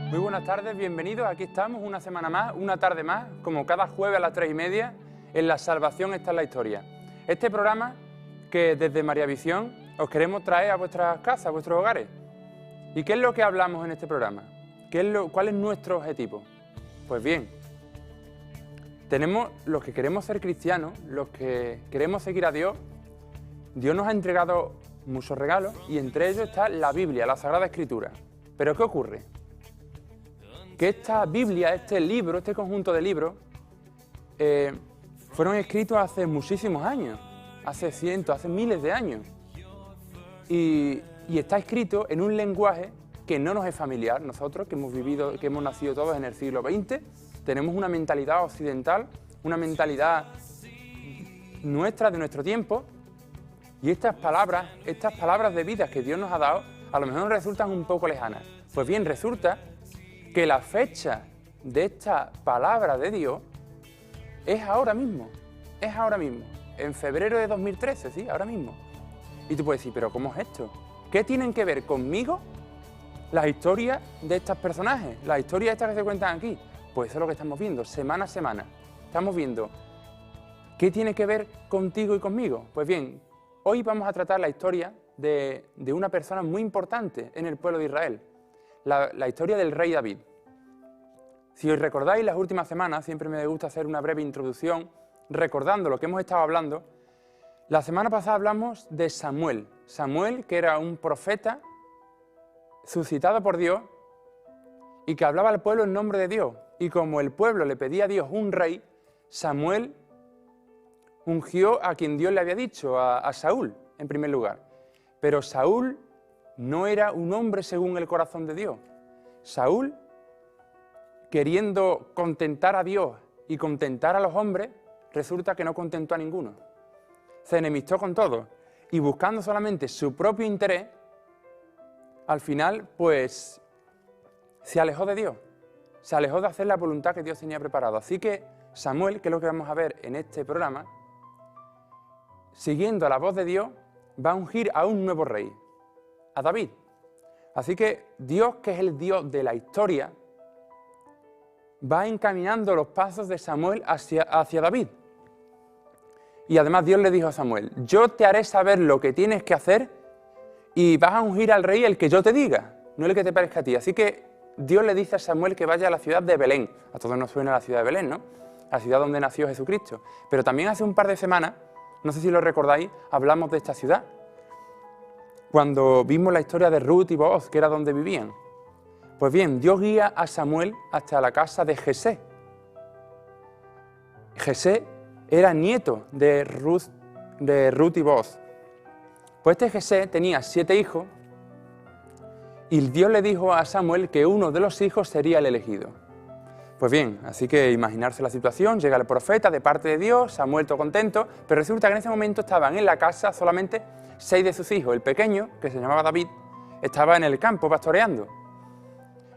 Muy buenas tardes, bienvenidos. Aquí estamos una semana más, una tarde más, como cada jueves a las 3:30, en La Salvación está en la Historia. Este programa que desde María Visión os queremos traer a vuestras casas, a vuestros hogares. ¿Y qué es lo que hablamos en este programa? ¿Cuál es nuestro objetivo? Pues bien, tenemos los que queremos ser cristianos, los que queremos seguir a Dios. Dios nos ha entregado muchos regalos y entre ellos está la Biblia, la Sagrada Escritura. ¿Pero qué ocurre? Que esta Biblia, este libro, este conjunto de libros, fueron escritos hace muchísimos años, hace cientos, hace miles de años. Y está escrito en un lenguaje que no nos es familiar. Nosotros, que hemos nacido todos en el siglo XX, tenemos una mentalidad occidental, una mentalidad nuestra, de nuestro tiempo, y estas palabras de vida que Dios nos ha dado, a lo mejor nos resultan un poco lejanas. Pues bien, resulta que la fecha de esta palabra de Dios es ahora mismo, en febrero de 2013, sí, ahora mismo. Y tú puedes decir, ¿pero cómo es esto? ¿Qué tienen que ver conmigo las historias de estos personajes, las historias estas que se cuentan aquí? Pues eso es lo que estamos viendo, semana a semana. Estamos viendo qué tiene que ver contigo y conmigo. Pues bien, hoy vamos a tratar la historia de una persona muy importante en el pueblo de Israel, la historia del rey David. Si os recordáis las últimas semanas, siempre me gusta hacer una breve introducción recordando lo que hemos estado hablando. La semana pasada hablamos de Samuel. Samuel, que era un profeta suscitado por Dios y que hablaba al pueblo en nombre de Dios. Y como el pueblo le pedía a Dios un rey, Samuel ungió a quien Dios le había dicho, a Saúl, en primer lugar. Pero Saúl no era un hombre según el corazón de Dios. Saúl, queriendo contentar a Dios y contentar a los hombres, resulta que no contentó a ninguno. Se enemistó con todos y buscando solamente su propio interés, al final, pues, se alejó de Dios. Se alejó de hacer la voluntad que Dios tenía preparado. Así que Samuel, que es lo que vamos a ver en este programa, siguiendo a la voz de Dios, va a ungir a un nuevo rey, a David. Así que Dios, que es el Dios de la historia, va encaminando los pasos de Samuel hacia David. Y además Dios le dijo a Samuel, yo te haré saber lo que tienes que hacer y vas a ungir al rey el que yo te diga, no el que te parezca a ti. Así que Dios le dice a Samuel que vaya a la ciudad de Belén. A todos nos suena la ciudad de Belén, ¿no? La ciudad donde nació Jesucristo. Pero también hace un par de semanas, no sé si lo recordáis, hablamos de esta ciudad. Cuando vimos la historia de Ruth y Booz, que era donde vivían. Pues bien, Dios guía a Samuel hasta la casa de Jesé. Jesé era nieto de Ruth y Booz. Pues este Jesé tenía 7 hijos y Dios le dijo a Samuel que uno de los hijos sería el elegido. Pues bien, así que imaginarse la situación, llega el profeta de parte de Dios, Samuel todo contento, pero resulta que en ese momento estaban en la casa solamente 6 de sus hijos. El pequeño, que se llamaba David, estaba en el campo pastoreando.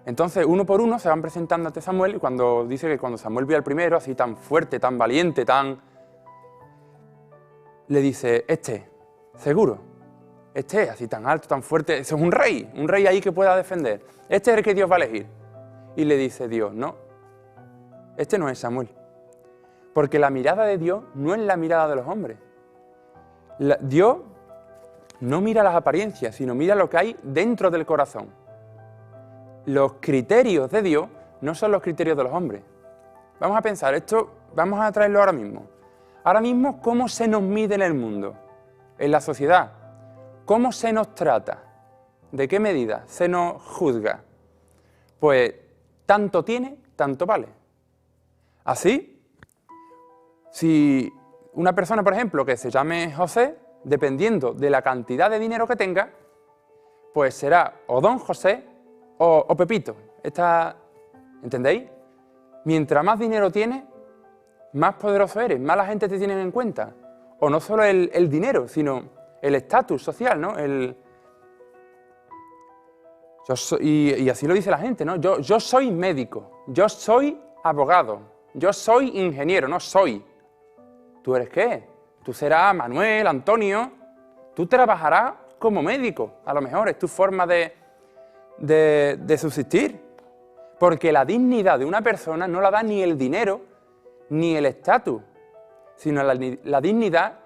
Entonces, uno por uno se van presentando ante Samuel y dice que cuando Samuel vio al primero, así tan fuerte, tan valiente, le dice, seguro, así tan alto, tan fuerte, ese es un rey ahí que pueda defender. Este es el que Dios va a elegir. Y le dice Dios, no, este no es Samuel. Porque la mirada de Dios no es la mirada de los hombres. Dios no mira las apariencias, sino mira lo que hay dentro del corazón. Los criterios de Dios no son los criterios de los hombres. Vamos a pensar esto, vamos a traerlo ahora mismo. Ahora mismo, ¿cómo se nos mide en el mundo, en la sociedad? ¿Cómo se nos trata? ¿De qué medida se nos juzga? Pues tanto tiene, tanto vale. Así, si una persona, por ejemplo, que se llame José, dependiendo de la cantidad de dinero que tenga, pues será o don José o Pepito. ¿Entendéis? Mientras más dinero tienes, más poderoso eres, más la gente te tiene en cuenta. O no solo el dinero, sino el estatus social, ¿no? Y así lo dice la gente, ¿no? Yo soy médico, yo soy abogado, yo soy ingeniero, no soy. ¿Tú eres qué? Tú serás Manuel, Antonio, tú trabajarás como médico, a lo mejor es tu forma de subsistir. Porque la dignidad de una persona no la da ni el dinero ni el estatus, sino la dignidad,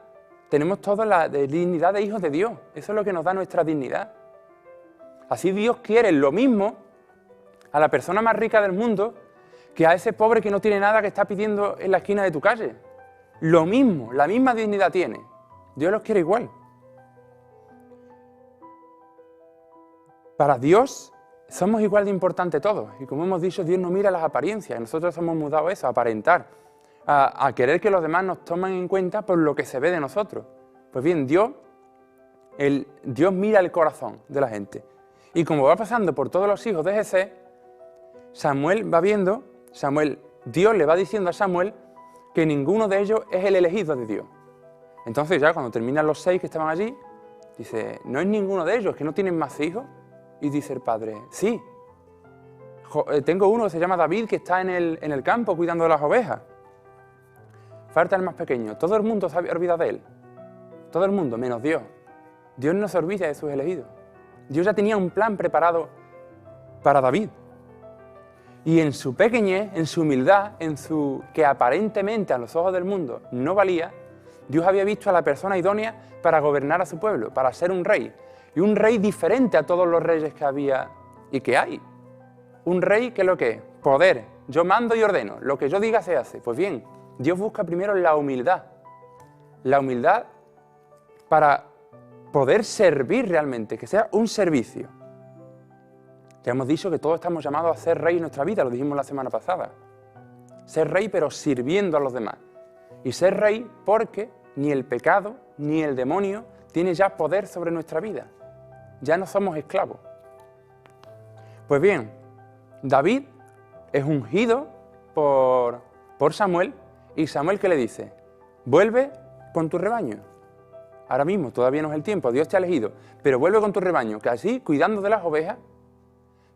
tenemos toda la dignidad de hijos de Dios. Eso es lo que nos da nuestra dignidad. Así Dios quiere lo mismo a la persona más rica del mundo que a ese pobre que no tiene nada que está pidiendo en la esquina de tu calle. Lo mismo, la misma dignidad tiene. Dios los quiere igual. Para Dios somos igual de importantes todos. Y como hemos dicho, Dios no mira las apariencias. Nosotros hemos mudado eso, a aparentar, a querer que los demás nos tomen en cuenta por lo que se ve de nosotros. Pues bien, Dios mira el corazón de la gente. Y como va pasando por todos los hijos de Jesé, Samuel va viendo, Dios le va diciendo a Samuel que ninguno de ellos es el elegido de Dios. Entonces ya cuando terminan los 6 que estaban allí, dice, no es ninguno de ellos, que no tienen más hijos. Y dice el padre, sí, tengo uno que se llama David que está en el campo cuidando de las ovejas. Falta el más pequeño, todo el mundo se olvida de él. Todo el mundo, menos Dios. Dios no se olvida de sus elegidos. Dios ya tenía un plan preparado para David. Y en su pequeñez, en su humildad, que aparentemente a los ojos del mundo no valía, Dios había visto a la persona idónea para gobernar a su pueblo, para ser un rey. Y un rey diferente a todos los reyes que había y que hay. Un rey que lo que es, poder. Yo mando y ordeno, lo que yo diga se hace. Pues bien, Dios busca primero la humildad. La humildad para poder servir realmente, que sea un servicio. Ya hemos dicho que todos estamos llamados a ser rey en nuestra vida, lo dijimos la semana pasada. Ser rey pero sirviendo a los demás. Y ser rey porque ni el pecado ni el demonio tiene ya poder sobre nuestra vida. Ya no somos esclavos. Pues bien, David es ungido por Samuel y Samuel ¿qué le dice? Vuelve con tu rebaño. Ahora mismo, todavía no es el tiempo, Dios te ha elegido, pero vuelve con tu rebaño, que así, cuidando de las ovejas,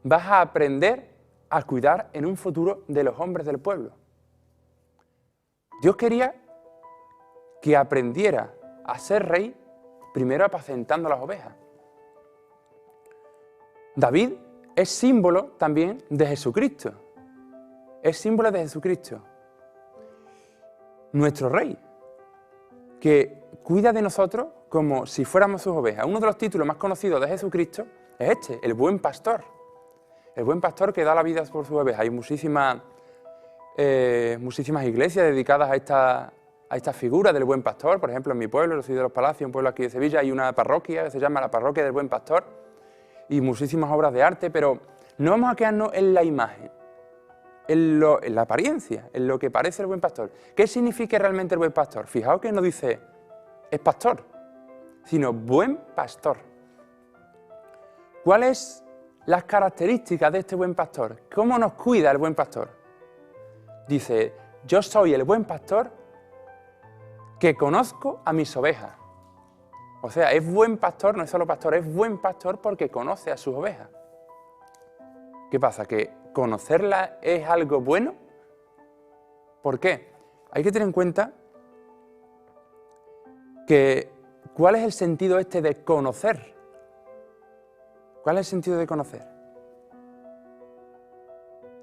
vas a aprender a cuidar en un futuro de los hombres del pueblo. Dios quería que aprendiera a ser rey primero apacentando las ovejas. David es símbolo también de Jesucristo. Es símbolo de Jesucristo. Nuestro rey, que cuida de nosotros como si fuéramos sus ovejas. Uno de los títulos más conocidos de Jesucristo es este, el buen pastor. El buen pastor que da la vida por sus ovejas. Hay muchísimas iglesias dedicadas a esta figura del buen pastor. Por ejemplo, en mi pueblo, yo soy de Los Palacios, un pueblo aquí de Sevilla, hay una parroquia que se llama la Parroquia del Buen Pastor y muchísimas obras de arte, pero no vamos a quedarnos en la imagen, en la apariencia, en lo que parece el buen pastor. ¿Qué significa realmente el buen pastor? Fijaos que no dice es pastor, sino buen pastor. ¿Cuáles las características de este buen pastor? ¿Cómo nos cuida el buen pastor? Dice, yo soy el buen pastor que conozco a mis ovejas. O sea, es buen pastor, no es solo pastor, es buen pastor porque conoce a sus ovejas. ¿Qué pasa? ¿Que conocerla es algo bueno? ¿Por qué? Hay que tener en cuenta que ¿cuál es el sentido este de conocer? ¿Cuál es el sentido de conocer?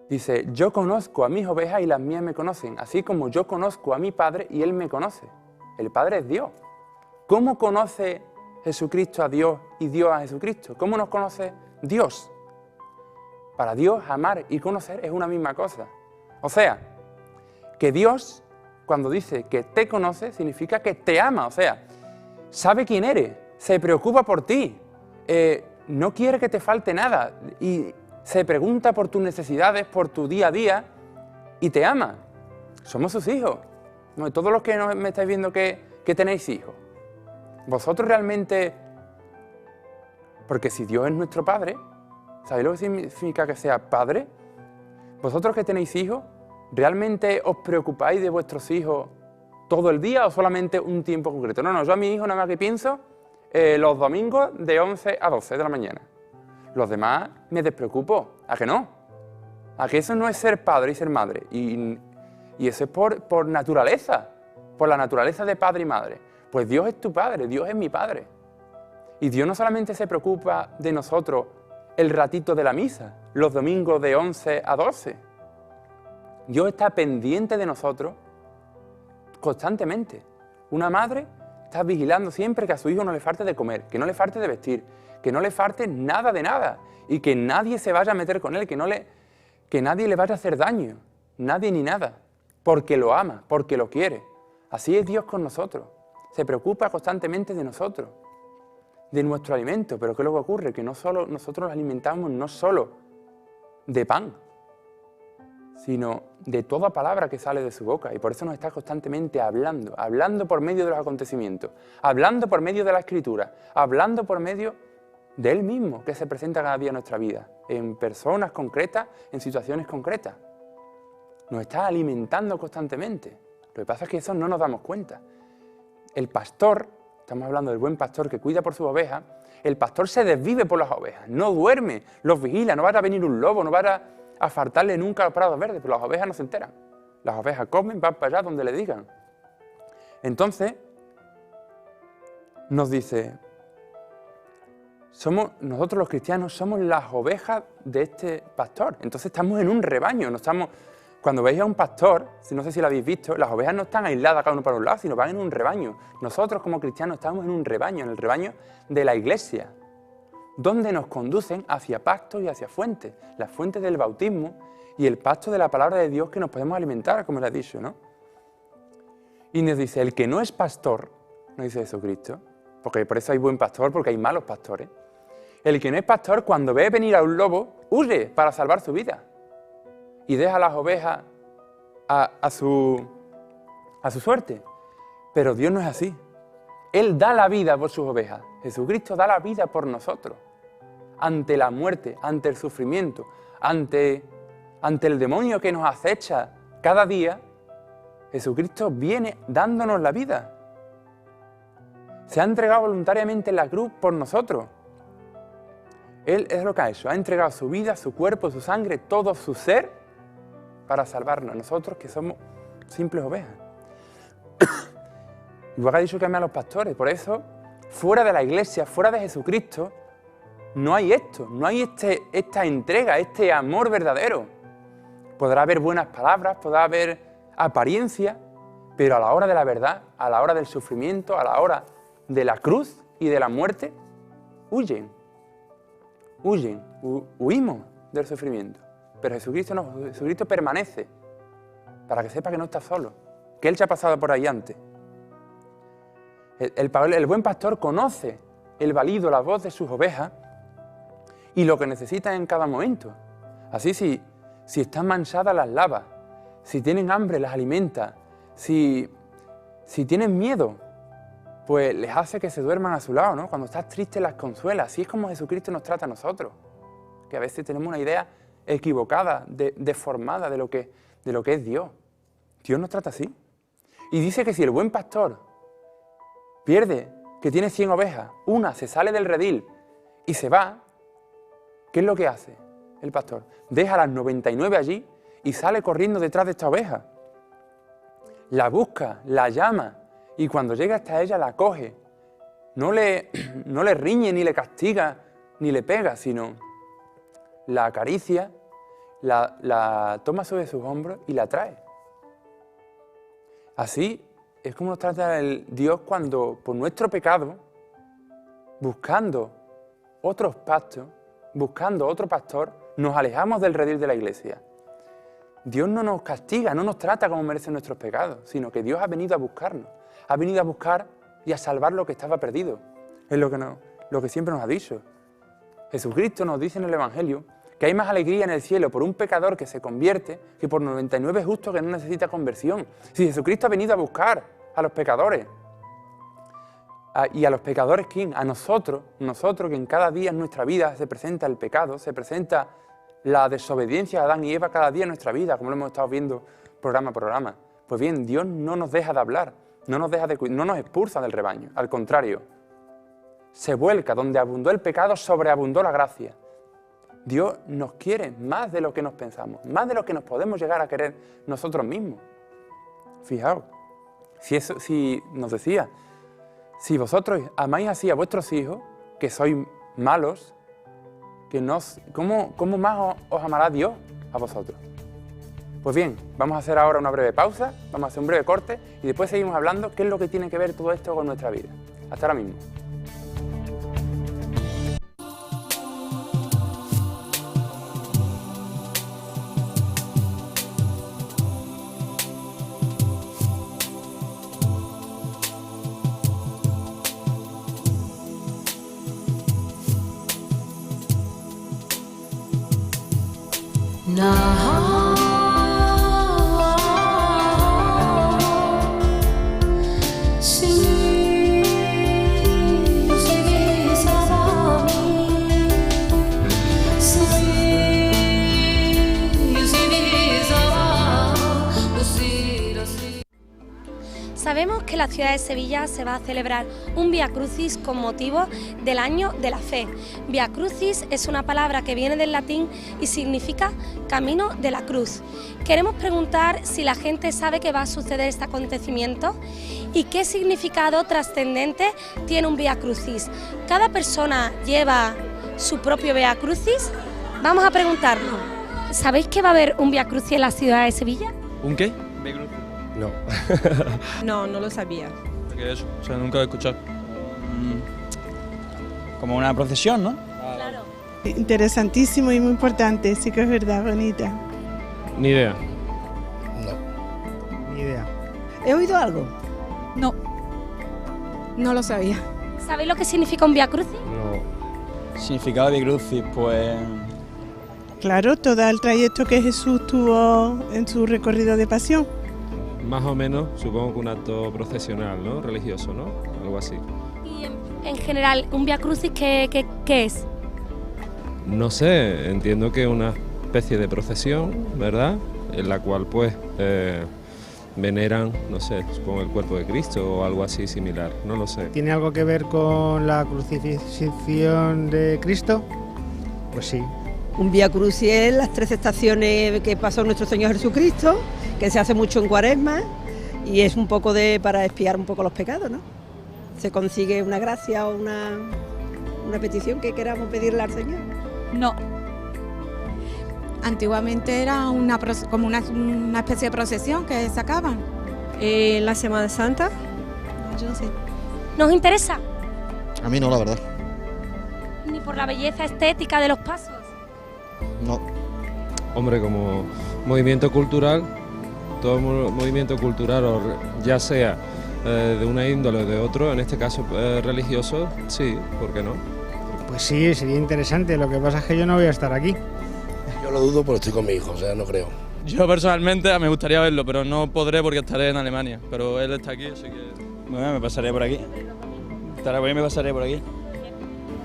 Dice, yo conozco a mis ovejas y las mías me conocen, así como yo conozco a mi Padre y Él me conoce. El Padre es Dios. ¿Cómo conoce Jesucristo a Dios y Dios a Jesucristo? ¿Cómo nos conoce Dios? Para Dios, amar y conocer es una misma cosa. O sea, que Dios, cuando dice que te conoce, significa que te ama. O sea, sabe quién eres, se preocupa por ti, no quiere que te falte nada y se pregunta por tus necesidades, por tu día a día y te ama. Somos sus hijos. Todos los que me estáis viendo que tenéis hijos. Vosotros realmente, porque si Dios es nuestro Padre, ¿sabéis lo que significa que sea Padre? Vosotros que tenéis hijos, ¿realmente os preocupáis de vuestros hijos todo el día o solamente un tiempo concreto? No, yo a mi hijo nada más que pienso los domingos de 11 a 12 de la mañana. Los demás me despreocupo. ¿A que no? ¿A que eso no es ser padre y ser madre? Y eso es por naturaleza, por la naturaleza de padre y madre. Pues Dios es tu Padre, Dios es mi Padre. Y Dios no solamente se preocupa de nosotros el ratito de la misa, los domingos de 11 a 12. Dios está pendiente de nosotros constantemente. Una madre está vigilando siempre que a su hijo no le falte de comer, que no le falte de vestir, que no le falte nada de nada y que nadie se vaya a meter con él, que nadie le vaya a hacer daño, nadie ni nada, porque lo ama, porque lo quiere. Así es Dios con nosotros. Se preocupa constantemente de nosotros, de nuestro alimento. Pero ¿qué es lo que ocurre? Que nosotros nos alimentamos no solo de pan, sino de toda palabra que sale de su boca. Y por eso nos está constantemente hablando por medio de los acontecimientos, hablando por medio de la Escritura, hablando por medio de Él mismo, que se presenta cada día en nuestra vida, en personas concretas, en situaciones concretas. Nos está alimentando constantemente. Lo que pasa es que eso no nos damos cuenta. El pastor, estamos hablando del buen pastor que cuida por sus ovejas, el pastor se desvive por las ovejas, no duerme, los vigila, no va a venir un lobo, no va a faltarle nunca a los prados verdes, pero las ovejas no se enteran. Las ovejas comen, van para allá donde le digan. Entonces, nos dice, nosotros los cristianos somos las ovejas de este pastor. Entonces estamos en un rebaño, no estamos... Cuando veis a un pastor, no sé si lo habéis visto, las ovejas no están aisladas cada uno para un lado, sino van en un rebaño. Nosotros como cristianos estamos en un rebaño, en el rebaño de la iglesia, donde nos conducen hacia pastos y hacia fuentes, las fuentes del bautismo y el pasto de la palabra de Dios que nos podemos alimentar, como le ha dicho, ¿no? Y nos dice, el que no es pastor, nos dice Jesucristo, porque por eso hay buen pastor, porque hay malos pastores. El que no es pastor, cuando ve venir a un lobo, huye para salvar su vida. Y deja a las ovejas a su suerte. Pero Dios no es así. Él da la vida por sus ovejas. Jesucristo da la vida por nosotros. Ante la muerte, ante el sufrimiento, ante el demonio que nos acecha cada día, Jesucristo viene dándonos la vida. Se ha entregado voluntariamente en la cruz por nosotros. Él es lo que ha hecho. Ha entregado su vida, su cuerpo, su sangre, todo su ser para salvarnos, nosotros que somos simples ovejas. Igual que ha dicho que ame a los pastores, por eso, fuera de la iglesia, fuera de Jesucristo, no hay esto, no hay esta entrega, este amor verdadero. Podrá haber buenas palabras, podrá haber apariencia, pero a la hora de la verdad, a la hora del sufrimiento, a la hora de la cruz y de la muerte, huimos del sufrimiento. Pero Jesucristo no, Jesucristo permanece, para que sepa que no está solo, que Él ya ha pasado por ahí antes. El buen pastor conoce el balido, la voz de sus ovejas y lo que necesitan en cada momento. Así si están manchadas las lava, si tienen hambre las alimenta, si tienen miedo, pues les hace que se duerman a su lado, ¿no? Cuando estás triste las consuela. Así es como Jesucristo nos trata a nosotros, que a veces tenemos una idea equivocada, deformada de lo que es Dios. Dios nos trata así. Y dice que si el buen pastor pierde, que tiene 100 ovejas, una se sale del redil y se va, ¿qué es lo que hace el pastor? Deja las 99 allí y sale corriendo detrás de esta oveja. La busca, la llama y cuando llega hasta ella la coge. No le riñe, ni le castiga, ni le pega, sino la acaricia, la toma sobre sus hombros y la trae. Así es como nos trata el Dios cuando, por nuestro pecado, buscando otros pastos, buscando otro pastor, nos alejamos del redil de la iglesia. Dios no nos castiga, no nos trata como merecen nuestros pecados, sino que Dios ha venido a buscarnos, ha venido a buscar y a salvar lo que estaba perdido. Es lo que siempre nos ha dicho. Jesucristo nos dice en el Evangelio que hay más alegría en el cielo por un pecador que se convierte que por 99 justos que no necesita conversión. Si Jesucristo ha venido a buscar a los pecadores. ¿Y a los pecadores quién? A nosotros que en cada día en nuestra vida se presenta el pecado, se presenta la desobediencia a Adán y Eva cada día en nuestra vida, como lo hemos estado viendo programa a programa. Pues bien, Dios no nos deja de hablar, no nos expulsa del rebaño, al contrario, se vuelca, donde abundó el pecado, sobreabundó la gracia. Dios nos quiere más de lo que nos pensamos, más de lo que nos podemos llegar a querer nosotros mismos. Fijaos, si nos decía, si vosotros amáis así a vuestros hijos, que sois malos, ¿cómo más os amará Dios a vosotros? Pues bien, vamos a hacer ahora una breve pausa, vamos a hacer un breve corte y después seguimos hablando qué es lo que tiene que ver todo esto con nuestra vida. Hasta ahora mismo. Sabemos que en la ciudad de Sevilla se va a celebrar un Vía Crucis con motivo del Año de la Fe. Vía Crucis es una palabra que viene del latín y significa camino de la cruz. Queremos preguntar si la gente sabe que va a suceder este acontecimiento y qué significado trascendente tiene un Vía Crucis. ¿Cada persona lleva su propio Vía Crucis? Vamos a preguntarnos. ¿Sabéis que va a haber un Vía Crucis en la ciudad de Sevilla? ¿Un qué? Vía Crucis. No, no lo sabía. ¿Qué es eso? O sea, nunca he escuchado. Como una procesión, ¿no? Claro. Interesantísimo y muy importante, sí que es verdad, bonita. Ni idea. No. Ni idea. ¿He oído algo? No lo sabía. ¿Sabéis lo que significa un Vía Crucis? No. Significado de Vía Crucis, pues... Claro, todo el trayecto que Jesús tuvo en su recorrido de pasión. Más o menos, supongo que un acto procesional, ¿no? Religioso, ¿no? Algo así. Y en general, ¿un Vía Crucis qué es? No sé, entiendo que una especie de procesión, ¿verdad? En la cual, pues, veneran, no sé, supongo el cuerpo de Cristo o algo así similar, no lo sé. ¿Tiene algo que ver con la crucifixión de Cristo? Pues sí. Un Vía Crucis es las 13 estaciones que pasó nuestro Señor Jesucristo, que se hace mucho en Cuaresma y es un poco para expiar un poco los pecados, ¿no? Se consigue una gracia o una petición que queramos pedirle al Señor. No. Antiguamente era como una especie de procesión que sacaban. La Semana Santa. Yo no sé. ¿Nos interesa? A mí no, la verdad. Ni por la belleza estética de los pasos. No. Hombre, como movimiento cultural, todo movimiento cultural, ya sea de una índole o de otro, en este caso religioso, sí, ¿por qué no? Pues sí, sería interesante. Lo que pasa es que yo no voy a estar aquí. Yo lo dudo porque estoy con mi hijo, o sea, no creo. Yo personalmente me gustaría verlo, pero no podré porque estaré en Alemania. Pero él está aquí, así que... Bueno, me pasaré por aquí. Me pasaré por aquí.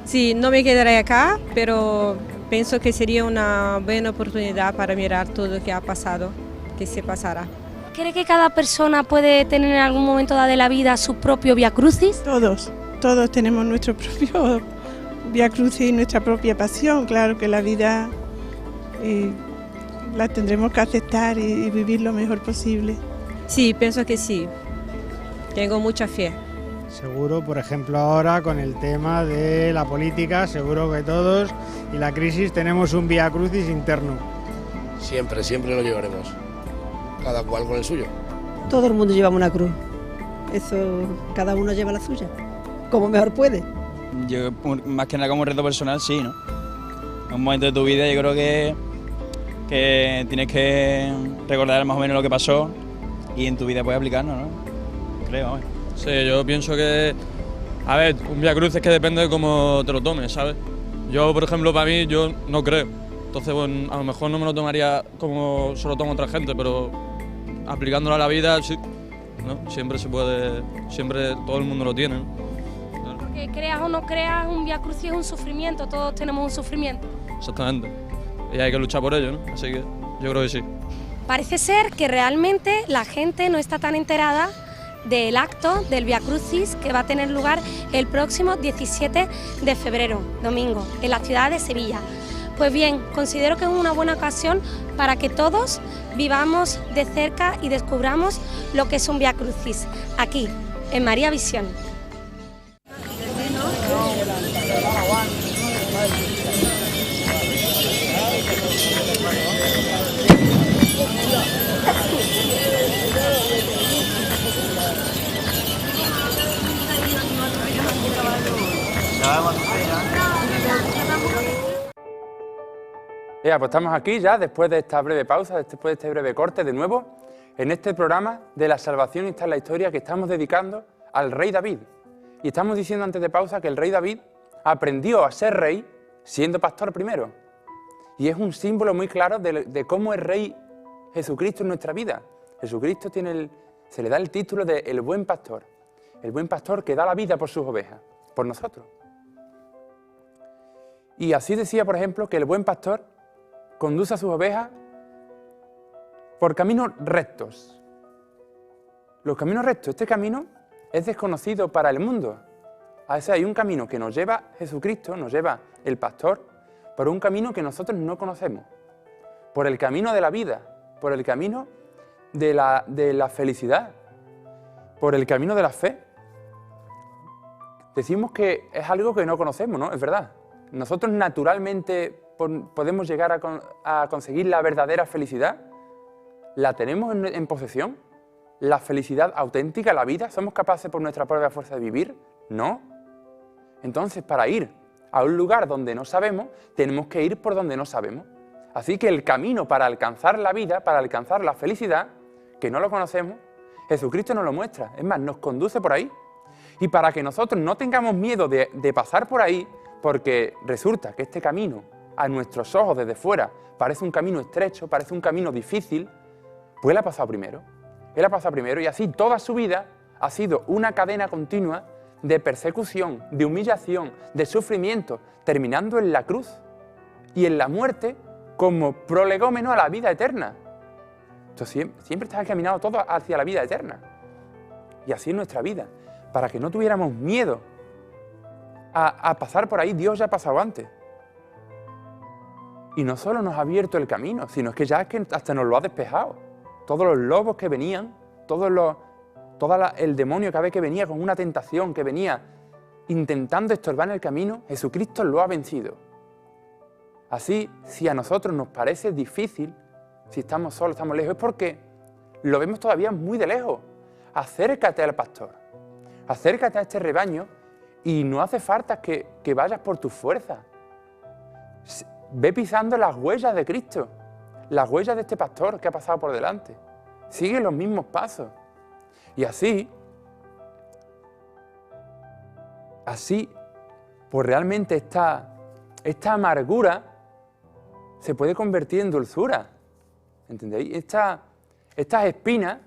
Sí, no me quedaré acá, pero pienso que sería una buena oportunidad para mirar todo lo que ha pasado, que se pasará. ¿Cree que cada persona puede tener en algún momento de la vida su propio Vía Crucis? Todos tenemos nuestro propio Vía Crucis y nuestra propia pasión. Claro que la vida la tendremos que aceptar y vivir lo mejor posible. Sí, pienso que sí. Tengo mucha fe. Seguro, por ejemplo, ahora con el tema de la política, seguro que todos y la crisis tenemos un Vía Crucis interno. Siempre, siempre lo llevaremos. Cada cual con el suyo. Todo el mundo lleva una cruz. Eso, cada uno lleva la suya, como mejor puede. Yo, más que nada como reto personal, sí, ¿no? En un momento de tu vida yo creo que tienes que recordar más o menos lo que pasó y en tu vida puedes aplicarlo, ¿no? Creo, vamos. Sí, yo pienso que, a ver, un Vía Crucis es que depende de cómo te lo tomes, ¿sabes? Yo, por ejemplo, para mí, yo no creo. Entonces, bueno, a lo mejor no me lo tomaría como se lo toma otra gente, pero aplicándolo a la vida, sí, ¿no? Siempre se puede, siempre todo el mundo lo tiene, ¿no? Claro. Porque creas o no creas, un Vía Crucis es un sufrimiento, todos tenemos un sufrimiento. Exactamente. Y hay que luchar por ello, ¿no? Así que yo creo que sí. Parece ser que realmente la gente no está tan enterada del acto del Vía Crucis que va a tener lugar el próximo 17 de febrero, domingo, en la ciudad de Sevilla. Pues bien, considero que es una buena ocasión para que todos vivamos de cerca y descubramos lo que es un Vía Crucis, aquí, en María Visión. Ya, pues estamos aquí ya después de esta breve pausa, después de este breve corte, de nuevo, en este programa de la salvación está en la historia que estamos dedicando al rey David. Y estamos diciendo antes de pausa que el rey David aprendió a ser rey siendo pastor primero. Y es un símbolo muy claro de cómo es rey Jesucristo en nuestra vida. Jesucristo se le da el título de el buen pastor que da la vida por sus ovejas, por nosotros. Y así decía, por ejemplo, que el buen pastor conduce a sus ovejas por caminos rectos. Los caminos rectos, este camino es desconocido para el mundo. A veces hay un camino que nos lleva Jesucristo, nos lleva el pastor, por un camino que nosotros no conocemos, por el camino de la vida, por el camino de la felicidad, por el camino de la fe. Decimos que es algo que no conocemos, ¿no? Es verdad. Nosotros naturalmente podemos llegar a conseguir la verdadera felicidad. ¿La tenemos en posesión? ¿La felicidad auténtica, la vida? ¿Somos capaces por nuestra propia fuerza de vivir? No. Entonces, para ir a un lugar donde no sabemos, tenemos que ir por donde no sabemos. Así que el camino para alcanzar la vida, para alcanzar la felicidad, que no lo conocemos, Jesucristo nos lo muestra. Es más, nos conduce por ahí. Y para que nosotros no tengamos miedo de pasar por ahí, porque resulta que este camino, a nuestros ojos desde fuera, parece un camino estrecho, parece un camino difícil, pues Él ha pasado primero. Él ha pasado primero y así toda su vida ha sido una cadena continua de persecución, de humillación, de sufrimiento, terminando en la cruz y en la muerte como prolegómeno a la vida eterna. Entonces, siempre está encaminado todo hacia la vida eterna. Y así es nuestra vida. Para que no tuviéramos miedo a pasar por ahí, Dios ya ha pasado antes. Y no solo nos ha abierto el camino, sino que ya es que hasta nos lo ha despejado. Todos los lobos que venían, el demonio cada vez que venía con una tentación, que venía intentando estorbar en el camino, Jesucristo lo ha vencido. Así, si a nosotros nos parece difícil, si estamos solos, estamos lejos, es porque lo vemos todavía muy de lejos. Acércate al pastor, acércate a este rebaño y no hace falta que vayas por tu fuerza. Ve pisando las huellas de Cristo, las huellas de este pastor que ha pasado por delante. Sigue los mismos pasos. Y así, pues realmente esta amargura se puede convertir en dulzura. ¿Entendéis? Estas espinas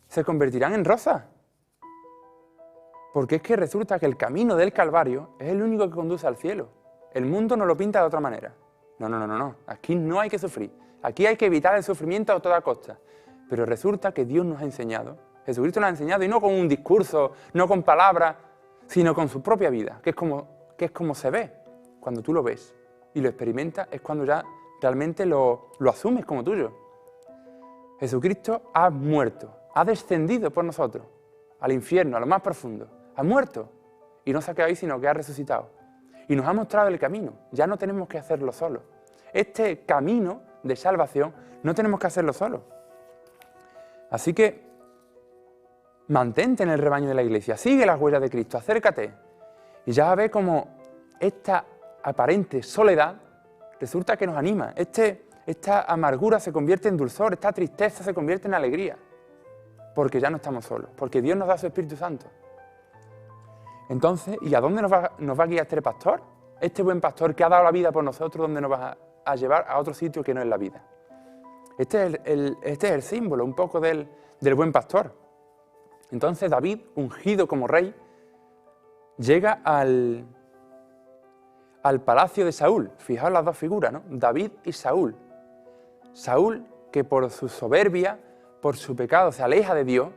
se convertirán en rosas. Porque es que resulta que el camino del Calvario es el único que conduce al cielo. El mundo nos lo pinta de otra manera. No. Aquí no hay que sufrir. Aquí hay que evitar el sufrimiento a toda costa. Pero resulta que Dios nos ha enseñado, Jesucristo nos ha enseñado, y no con un discurso, no con palabras, sino con su propia vida, que es como se ve. Cuando tú lo ves y lo experimentas, es cuando ya realmente lo asumes como tuyo. Jesucristo ha muerto, ha descendido por nosotros al infierno, a lo más profundo. Ha muerto y no se ha quedado ahí, sino que ha resucitado. Y nos ha mostrado el camino. Ya no tenemos que hacerlo solos. Este camino de salvación no tenemos que hacerlo solos. Así que mantente en el rebaño de la iglesia, sigue las huellas de Cristo, acércate. Y ya ves cómo esta aparente soledad resulta que nos anima. Esta amargura se convierte en dulzor, esta tristeza se convierte en alegría. Porque ya no estamos solos, porque Dios nos da su Espíritu Santo. Entonces, ¿y a dónde nos va a guiar este pastor? Este buen pastor que ha dado la vida por nosotros, ¿dónde nos va a llevar? A otro sitio que no es la vida. Este es el símbolo un poco del buen pastor. Entonces David, ungido como rey, llega al palacio de Saúl. Fijaos las dos figuras, ¿no? David y Saúl. Saúl, que por su soberbia, por su pecado, se aleja de Dios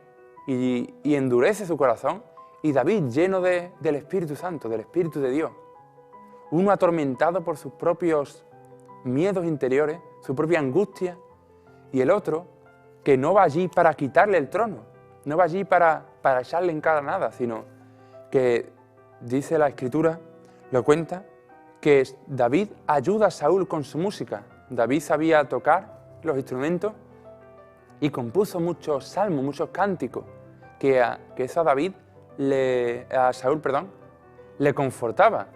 y endurece su corazón. Y David, lleno del Espíritu Santo, del Espíritu de Dios. Uno atormentado por sus propios miedos interiores, su propia angustia. Y el otro, que no va allí para quitarle el trono, no va allí para echarle en cara nada, sino que, dice la Escritura, lo cuenta, que David ayuda a Saúl con su música. David sabía tocar los instrumentos y compuso muchos salmos, muchos cánticos, que eso a Saúl le confortaba.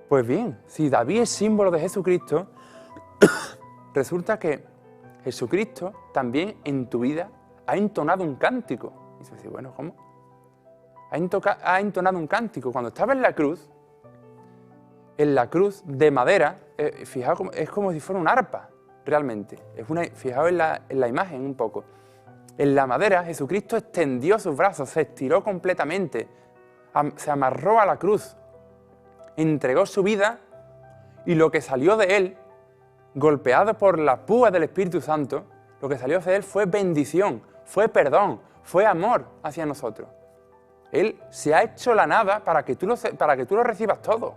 Pues bien, si David es símbolo de Jesucristo, resulta que Jesucristo también en tu vida ha entonado un cántico. Y se dice, bueno, ¿cómo? Ha entonado un cántico. Cuando estaba en la cruz de madera, fijaos, es como si fuera un arpa, realmente. Fijaos en la imagen un poco. En la madera, Jesucristo extendió sus brazos, se estiró completamente, se amarró a la cruz, entregó su vida y lo que salió de él, golpeado por la púa del Espíritu Santo, lo que salió de él fue bendición, fue perdón, fue amor hacia nosotros. Él se ha hecho la nada para que tú lo recibas todo,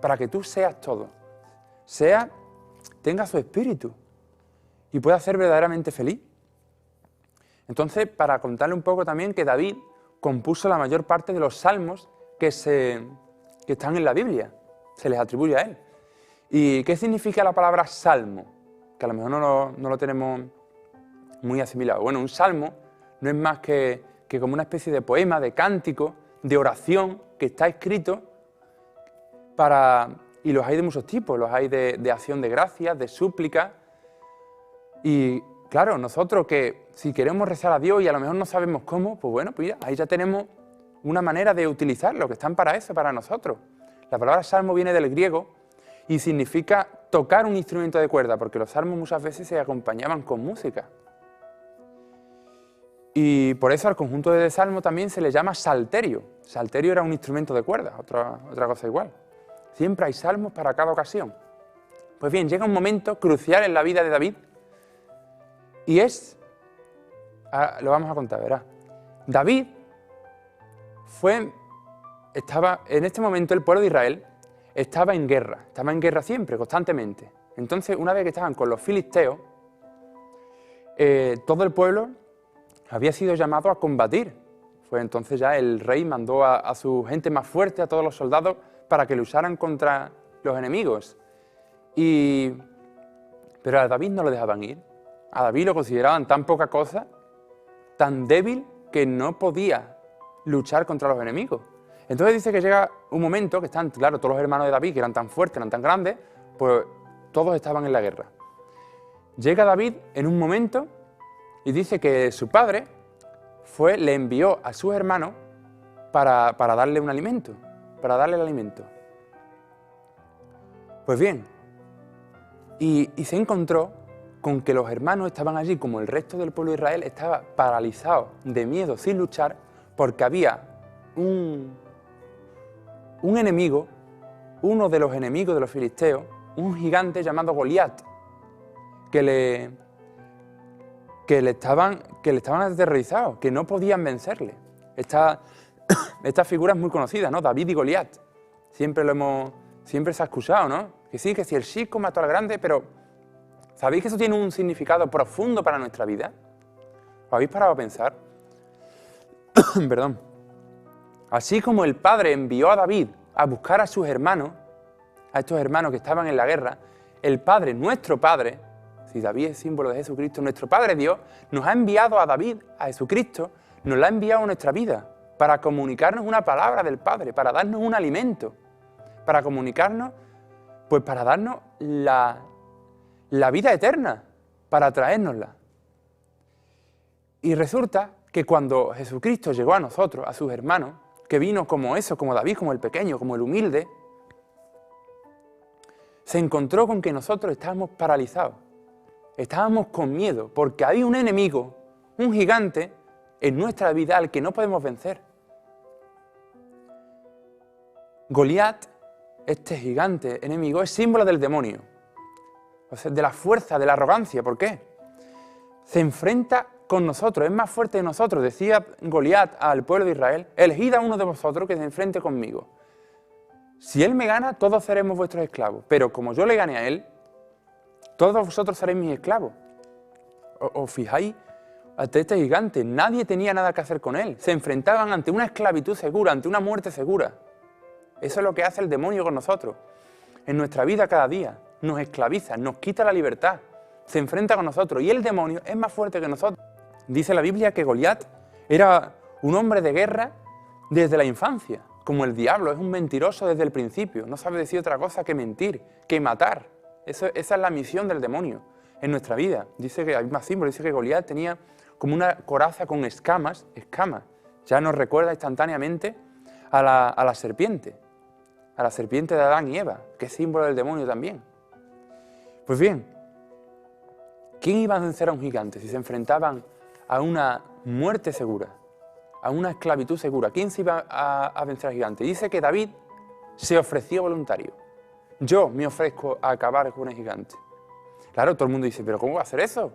para que tú seas todo. Tenga su espíritu y pueda ser verdaderamente feliz. Entonces, para contarle un poco también que David compuso la mayor parte de los salmos que están en la Biblia, se les atribuye a él. ¿Y qué significa la palabra salmo? Que a lo mejor no lo tenemos muy asimilado. Bueno, un salmo no es más que como una especie de poema, de cántico, de oración que está escrito y los hay de muchos tipos, los hay de acción de gracias, de súplica. Y claro, nosotros que si queremos rezar a Dios y a lo mejor no sabemos cómo, pues bueno, pues ahí ya tenemos una manera de utilizarlo, que están para eso, para nosotros. La palabra salmo viene del griego y significa tocar un instrumento de cuerda, porque los salmos muchas veces se acompañaban con música. Y por eso al conjunto de salmo también se le llama salterio. Salterio era un instrumento de cuerda, otra cosa igual. Siempre hay salmos para cada ocasión. Pues bien, llega un momento crucial en la vida de David y lo vamos a contar, verá. David estaba, en este momento el pueblo de Israel estaba en guerra siempre, constantemente. Entonces, una vez que estaban con los filisteos, todo el pueblo había sido llamado a combatir. Pues entonces ya el rey mandó a su gente más fuerte, a todos los soldados, para que lucharan contra los enemigos. Pero a David no lo dejaban ir. A David lo consideraban tan poca cosa, tan débil, que no podía luchar contra los enemigos. Entonces dice que llega un momento que están, claro, todos los hermanos de David, que eran tan fuertes, eran tan grandes, pues todos estaban en la guerra. Llega David en un momento y dice que su padre le envió a sus hermanos para darle un alimento, para darle el alimento. Pues bien, y se encontró con que los hermanos estaban allí, como el resto del pueblo de Israel, estaba paralizado de miedo, sin luchar, porque había un enemigo, uno de los enemigos de los filisteos, un gigante llamado Goliat, que estaban aterrorizados, que no podían vencerle. Esta figura es muy conocida, ¿no? David y Goliat. Siempre se ha escuchado, ¿no? Que sí, que si el chico mató al grande, pero ¿sabéis que eso tiene un significado profundo para nuestra vida? ¿Os habéis parado a pensar? Perdón. Así como el padre envió a David a buscar a sus hermanos, a estos hermanos que estaban en la guerra, el Padre, nuestro Padre, si David es símbolo de Jesucristo, nuestro Padre Dios, nos ha enviado a David, a Jesucristo, nos la ha enviado a nuestra vida para comunicarnos una palabra del Padre, para darnos un alimento, para comunicarnos, pues para darnos la vida eterna, para traérnosla. Y resulta que cuando Jesucristo llegó a nosotros, a sus hermanos, que vino como eso, como David, como el pequeño, como el humilde, se encontró con que nosotros estábamos paralizados, estábamos con miedo, porque hay un enemigo, un gigante, en nuestra vida al que no podemos vencer. Goliat, este gigante enemigo, es símbolo del demonio, o sea, de la fuerza, de la arrogancia. ¿Por qué? Se enfrenta con nosotros, es más fuerte de nosotros. Decía Goliat al pueblo de Israel: elegid a uno de vosotros que se enfrente conmigo. Si él me gana, todos seremos vuestros esclavos, pero como yo le gane a él, todos vosotros seréis mis esclavos. ¿Os fijáis? Ante este gigante, nadie tenía nada que hacer con él. Se enfrentaban ante una esclavitud segura, ante una muerte segura. Eso es lo que hace el demonio con nosotros. En nuestra vida cada día nos esclaviza, nos quita la libertad, se enfrenta con nosotros y el demonio es más fuerte que nosotros. Dice la Biblia que Goliat era un hombre de guerra desde la infancia. como el diablo, es un mentiroso desde el principio. No sabe decir otra cosa que mentir, que matar. Esa es la misión del demonio en nuestra vida. Dice que hay más símbolos, dice que Goliat tenía como una coraza con escamas. Ya nos recuerda instantáneamente a la serpiente de Adán y Eva, que es símbolo del demonio también. Pues bien, ¿quién iba a vencer a un gigante si se enfrentaban a una muerte segura, a una esclavitud segura? ¿Quién se iba a vencer al gigante? Dice que David se ofreció voluntario. Yo me ofrezco a acabar con el gigante. Claro, todo el mundo dice, ¿pero cómo va a hacer eso?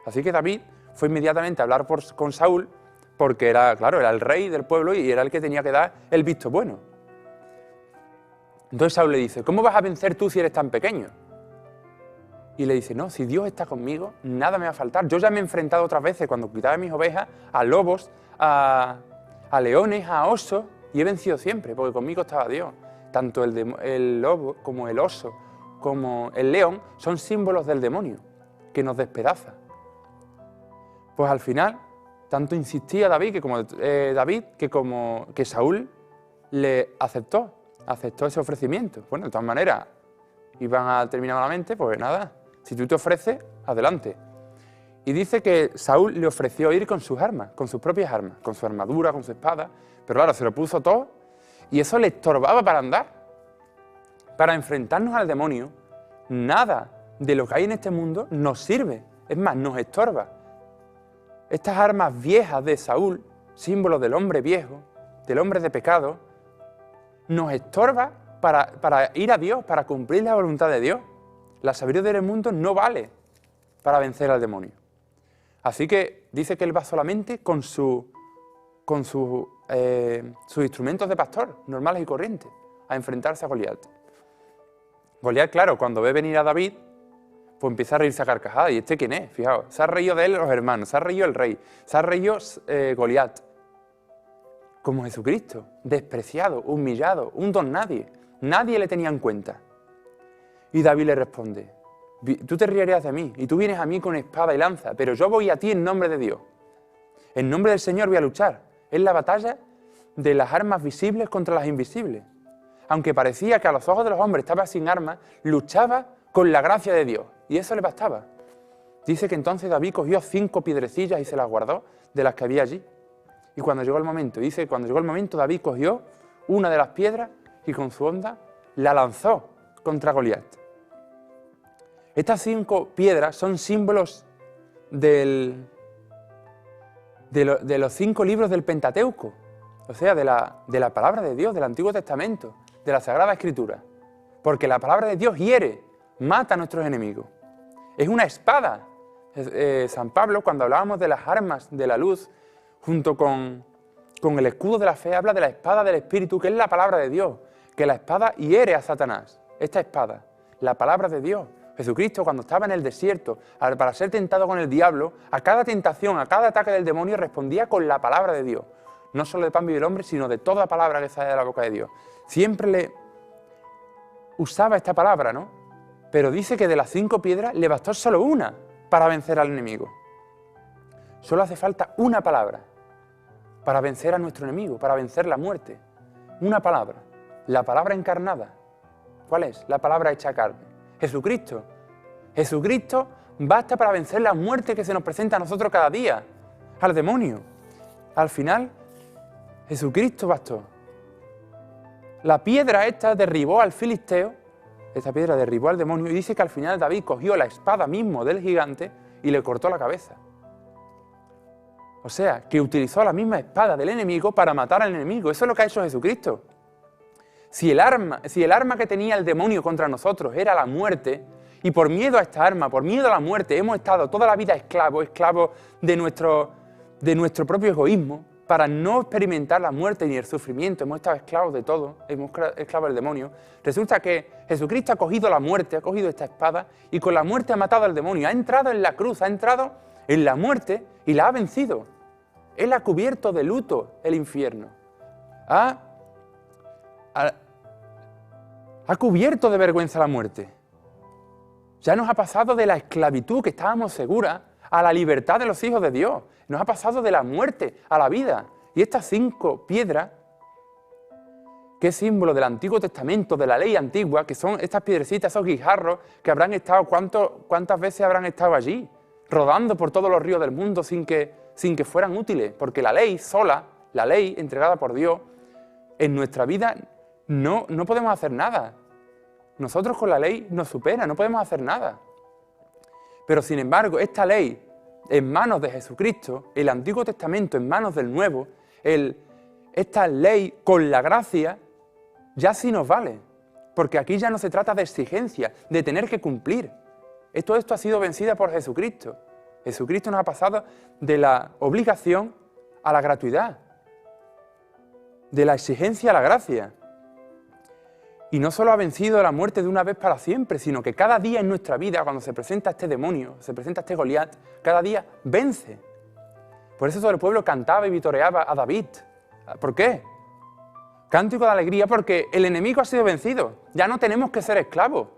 Así que David fue inmediatamente a hablar con Saúl, porque era el rey del pueblo y era el que tenía que dar el visto bueno. Entonces Saúl le dice, ¿cómo vas a vencer tú si eres tan pequeño? Y le dice, no, si Dios está conmigo, nada me va a faltar. Yo ya me he enfrentado otras veces cuando cuidaba mis ovejas a lobos, a leones, a osos, y he vencido siempre, porque conmigo estaba Dios. Tanto el lobo como el oso, como el león, son símbolos del demonio, que nos despedaza. Pues al final, tanto insistía David que Saúl le aceptó ese ofrecimiento. Bueno, de todas maneras, iban a terminar malamente, pues nada, si tú te ofreces, adelante. Y dice que Saúl le ofreció ir con sus armas, con sus propias armas, con su armadura, con su espada, pero claro, se lo puso todo y eso le estorbaba para andar. Para enfrentarnos al demonio, nada de lo que hay en este mundo nos sirve, es más, nos estorba. Estas armas viejas de Saúl, símbolo del hombre viejo, del hombre de pecado, nos estorba para ir a Dios, para cumplir la voluntad de Dios. La sabiduría del mundo no vale para vencer al demonio. Así que dice que él va solamente con sus instrumentos de pastor, normales y corrientes, a enfrentarse a Goliat. Goliat, claro, cuando ve venir a David, pues empieza a reírse a carcajadas. ¿Y este quién es? Fijaos, se ha reído de él los hermanos, se ha reído el rey, se ha reído Goliat. Como Jesucristo, despreciado, humillado, un don nadie. Nadie le tenía en cuenta. Y David le responde, tú te reirías de mí y tú vienes a mí con espada y lanza, pero yo voy a ti en nombre de Dios. En nombre del Señor voy a luchar. Es la batalla de las armas visibles contra las invisibles. Aunque parecía que a los ojos de los hombres estaba sin armas, luchaba con la gracia de Dios. Y eso le bastaba. Dice que entonces David cogió 5 piedrecillas y se las guardó de las que había allí. Y cuando llegó el momento, dice que cuando llegó el momento, David cogió una de las piedras y con su honda la lanzó contra Goliat. Estas 5 piedras son símbolos de los 5 libros del Pentateuco, o sea, de la palabra de Dios, del Antiguo Testamento, de la Sagrada Escritura. Porque la palabra de Dios hiere, mata a nuestros enemigos. Es una espada. San Pablo, cuando hablábamos de las armas de la luz, junto con el escudo de la fe, habla de la espada del Espíritu, que es la palabra de Dios, que la espada hiere a Satanás. Esta espada, la palabra de Dios. Jesucristo, cuando estaba en el desierto, para ser tentado con el diablo, a cada tentación, a cada ataque del demonio, respondía con la palabra de Dios. No solo de pan vive el hombre, sino de toda palabra que sale de la boca de Dios. Siempre le usaba esta palabra, ¿no? Pero dice que de las 5 piedras le bastó solo una para vencer al enemigo. Solo hace falta una palabra para vencer a nuestro enemigo, para vencer la muerte. Una palabra, la palabra encarnada. ¿Cuál es? La palabra hecha carne. Jesucristo. Jesucristo basta para vencer la muerte que se nos presenta a nosotros cada día, al demonio. Al final, Jesucristo bastó. La piedra esta derribó al filisteo, esta piedra derribó al demonio, y dice que al final David cogió la espada mismo del gigante y le cortó la cabeza. O sea, que utilizó la misma espada del enemigo para matar al enemigo. Eso es lo que ha hecho Jesucristo. Si el arma que tenía el demonio contra nosotros era la muerte, y por miedo a esta arma, por miedo a la muerte, hemos estado toda la vida esclavos de nuestro propio egoísmo, para no experimentar la muerte ni el sufrimiento, hemos estado esclavos de todo, hemos estado esclavos del demonio. Resulta que Jesucristo ha cogido la muerte, ha cogido esta espada, y con la muerte ha matado al demonio, ha entrado en la cruz, ha entrado en la muerte y la ha vencido. Él ha cubierto de luto el infierno. Ha cubierto de vergüenza la muerte. Ya nos ha pasado de la esclavitud que estábamos seguras a la libertad de los hijos de Dios. Nos ha pasado de la muerte a la vida. Y estas 5 piedras que es símbolo del Antiguo Testamento, de la ley antigua, que son estas piedrecitas, esos guijarros que habrán estado, ¿cuántas veces habrán estado allí? Rodando por todos los ríos del mundo sin que fueran útiles, porque la ley sola, la ley entregada por Dios, en nuestra vida no podemos hacer nada. Nosotros con la ley nos supera, no podemos hacer nada. Pero sin embargo, esta ley en manos de Jesucristo, el Antiguo Testamento en manos del Nuevo, esta ley con la gracia, ya sí nos vale. Porque aquí ya no se trata de exigencia, de tener que cumplir. Todo esto ha sido vencida por Jesucristo. Jesucristo nos ha pasado de la obligación a la gratuidad, de la exigencia a la gracia. Y no solo ha vencido la muerte de una vez para siempre, sino que cada día en nuestra vida, cuando se presenta este demonio, se presenta este Goliat, cada día vence. Por eso todo el pueblo cantaba y vitoreaba a David. ¿Por qué? Cántico de alegría porque el enemigo ha sido vencido. Ya no tenemos que ser esclavos.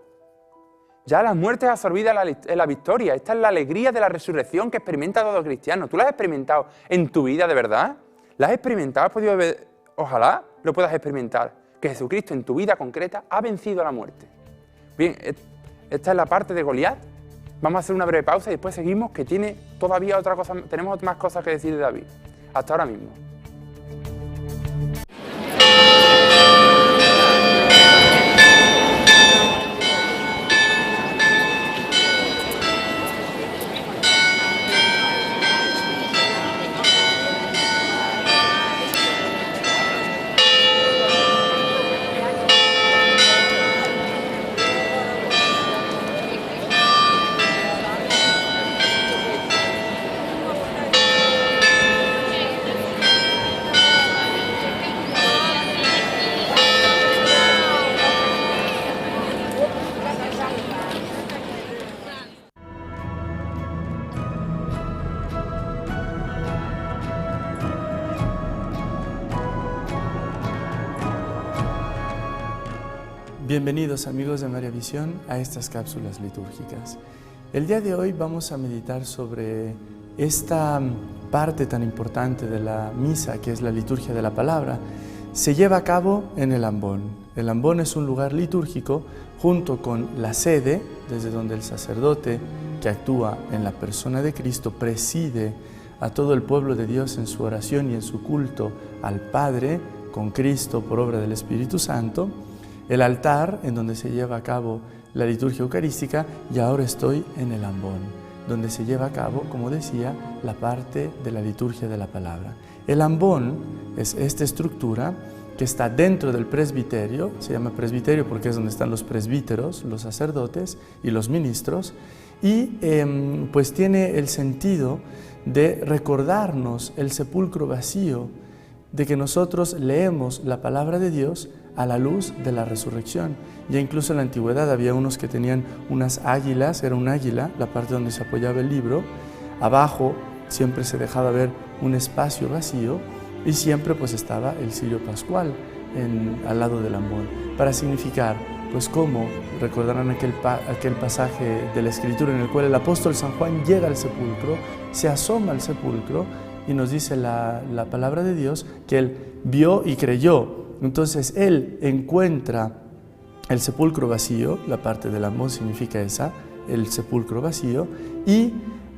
Ya la muerte es absorbida en la victoria. Esta es la alegría de la resurrección que experimenta todo cristiano. ¿Tú la has experimentado en tu vida de verdad? ¿La has experimentado? ¿Has podido ver? Ojalá lo puedas experimentar. Que Jesucristo en tu vida concreta ha vencido a la muerte. Bien, esta es la parte de Goliat. Vamos a hacer una breve pausa y después seguimos, que tiene todavía otra cosa, tenemos más cosas que decir de David. Hasta ahora mismo. Bienvenidos amigos de María Visión a estas cápsulas litúrgicas. El día de hoy vamos a meditar sobre esta parte tan importante de la misa, que es la liturgia de la palabra. Se lleva a cabo en el ambón. El ambón es un lugar litúrgico junto con la sede, desde donde el sacerdote que actúa en la persona de Cristo preside a todo el pueblo de Dios en su oración y en su culto al Padre con Cristo por obra del Espíritu Santo. El altar, en donde se lleva a cabo la liturgia eucarística, y ahora estoy en el ambón, donde se lleva a cabo, como decía, la parte de la liturgia de la palabra. El ambón es esta estructura que está dentro del presbiterio, se llama presbiterio porque es donde están los presbíteros, los sacerdotes y los ministros, y pues tiene el sentido de recordarnos el sepulcro vacío, de que nosotros leemos la palabra de Dios a la luz de la resurrección. Ya incluso en la antigüedad había unos que tenían unas águilas, era un águila, la parte donde se apoyaba el libro, abajo siempre se dejaba ver un espacio vacío y siempre pues estaba el cirio pascual al lado del ambón, para significar pues cómo, recordarán aquel pasaje de la Escritura en el cual el apóstol San Juan llega al sepulcro, se asoma al sepulcro y nos dice la palabra de Dios que él vio y creyó. Entonces él encuentra el sepulcro vacío, la parte del ambón significa esa, el sepulcro vacío, y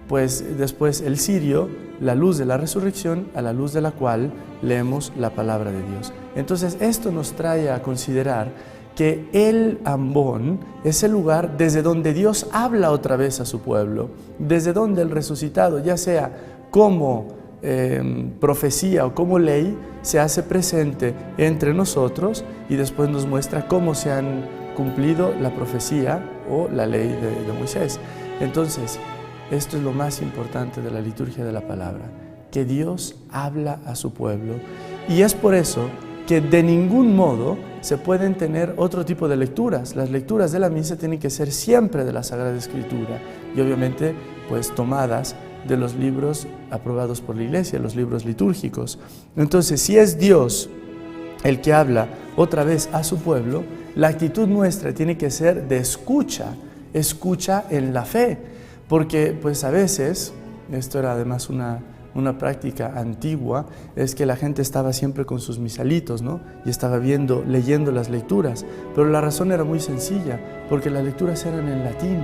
pues después el cirio, la luz de la resurrección, a la luz de la cual leemos la palabra de Dios. Entonces esto nos trae a considerar que el ambón es el lugar desde donde Dios habla otra vez a su pueblo, desde donde el resucitado, ya sea como profecía o como ley, se hace presente entre nosotros y después nos muestra cómo se han cumplido la profecía o la ley de Moisés. Entonces, esto es lo más importante de la liturgia de la palabra, que Dios habla a su pueblo, y es por eso que de ningún modo se pueden tener otro tipo de lecturas. Las lecturas de la misa tienen que ser siempre de la Sagrada Escritura y obviamente pues tomadas de los libros aprobados por la Iglesia, los libros litúrgicos. Entonces, si es Dios el que habla otra vez a su pueblo, la actitud nuestra tiene que ser de escucha en la fe, porque pues a veces, esto era además una una práctica antigua, es que la gente estaba siempre con sus misalitos, ¿no? Y estaba leyendo las lecturas. Pero la razón era muy sencilla, porque las lecturas eran en latín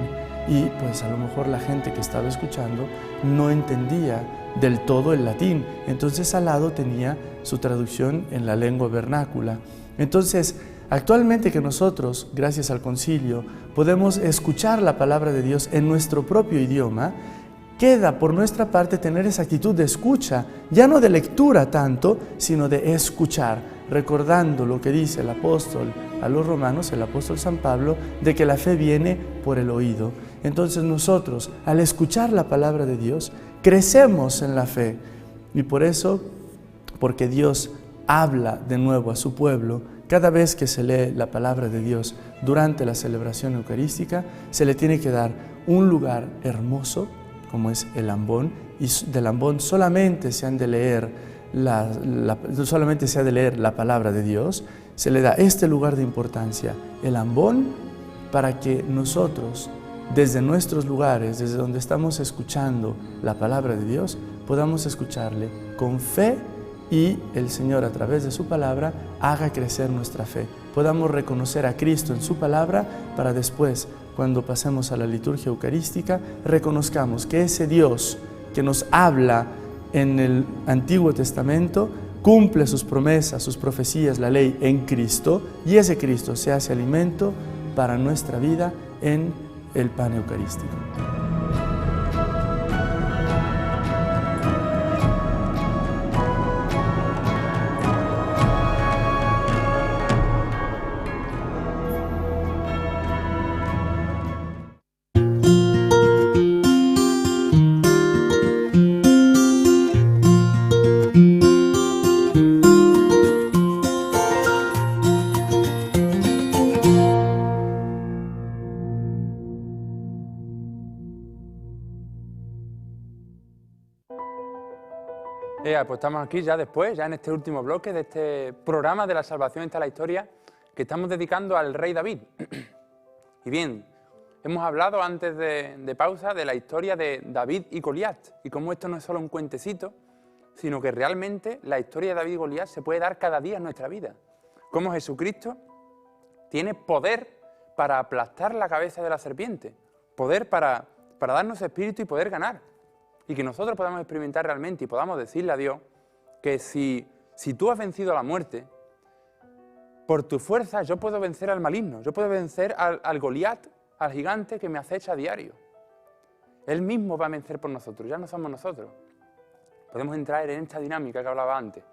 y pues a lo mejor la gente que estaba escuchando no entendía del todo el latín. Entonces al lado tenía su traducción en la lengua vernácula. Entonces, actualmente que nosotros, gracias al concilio, podemos escuchar la palabra de Dios en nuestro propio idioma, queda por nuestra parte tener esa actitud de escucha, ya no de lectura tanto, sino de escuchar, recordando lo que dice el apóstol a los romanos, el apóstol San Pablo, de que la fe viene por el oído. Entonces nosotros, al escuchar la palabra de Dios, crecemos en la fe. Y por eso, porque Dios habla de nuevo a su pueblo, cada vez que se lee la palabra de Dios durante la celebración eucarística, se le tiene que dar un lugar hermoso, como es el ambón, y del ambón solamente se ha de leer la palabra de Dios. Se le da este lugar de importancia, el ambón, para que nosotros, desde nuestros lugares, desde donde estamos escuchando la palabra de Dios, podamos escucharle con fe y el Señor, a través de su palabra, haga crecer nuestra fe. Podamos reconocer a Cristo en su palabra para después, cuando pasemos a la liturgia eucarística, reconozcamos que ese Dios que nos habla en el Antiguo Testamento cumple sus promesas, sus profecías, la ley en Cristo, y ese Cristo se hace alimento para nuestra vida en el pan eucarístico. Pues estamos aquí ya después, ya en este último bloque de este programa de la salvación está la historia que estamos dedicando al rey David. Y bien, hemos hablado antes de pausa de la historia de David y Goliat y cómo esto no es solo un cuentecito, sino que realmente la historia de David y Goliat se puede dar cada día en nuestra vida. Cómo Jesucristo tiene poder para aplastar la cabeza de la serpiente, poder para darnos espíritu y poder ganar. Y que nosotros podamos experimentar realmente y podamos decirle a Dios que si tú has vencido a la muerte, por tu fuerza yo puedo vencer al maligno, yo puedo vencer al Goliat, al gigante que me acecha a diario. Él mismo va a vencer por nosotros, ya no somos nosotros. Podemos entrar en esta dinámica que hablaba antes.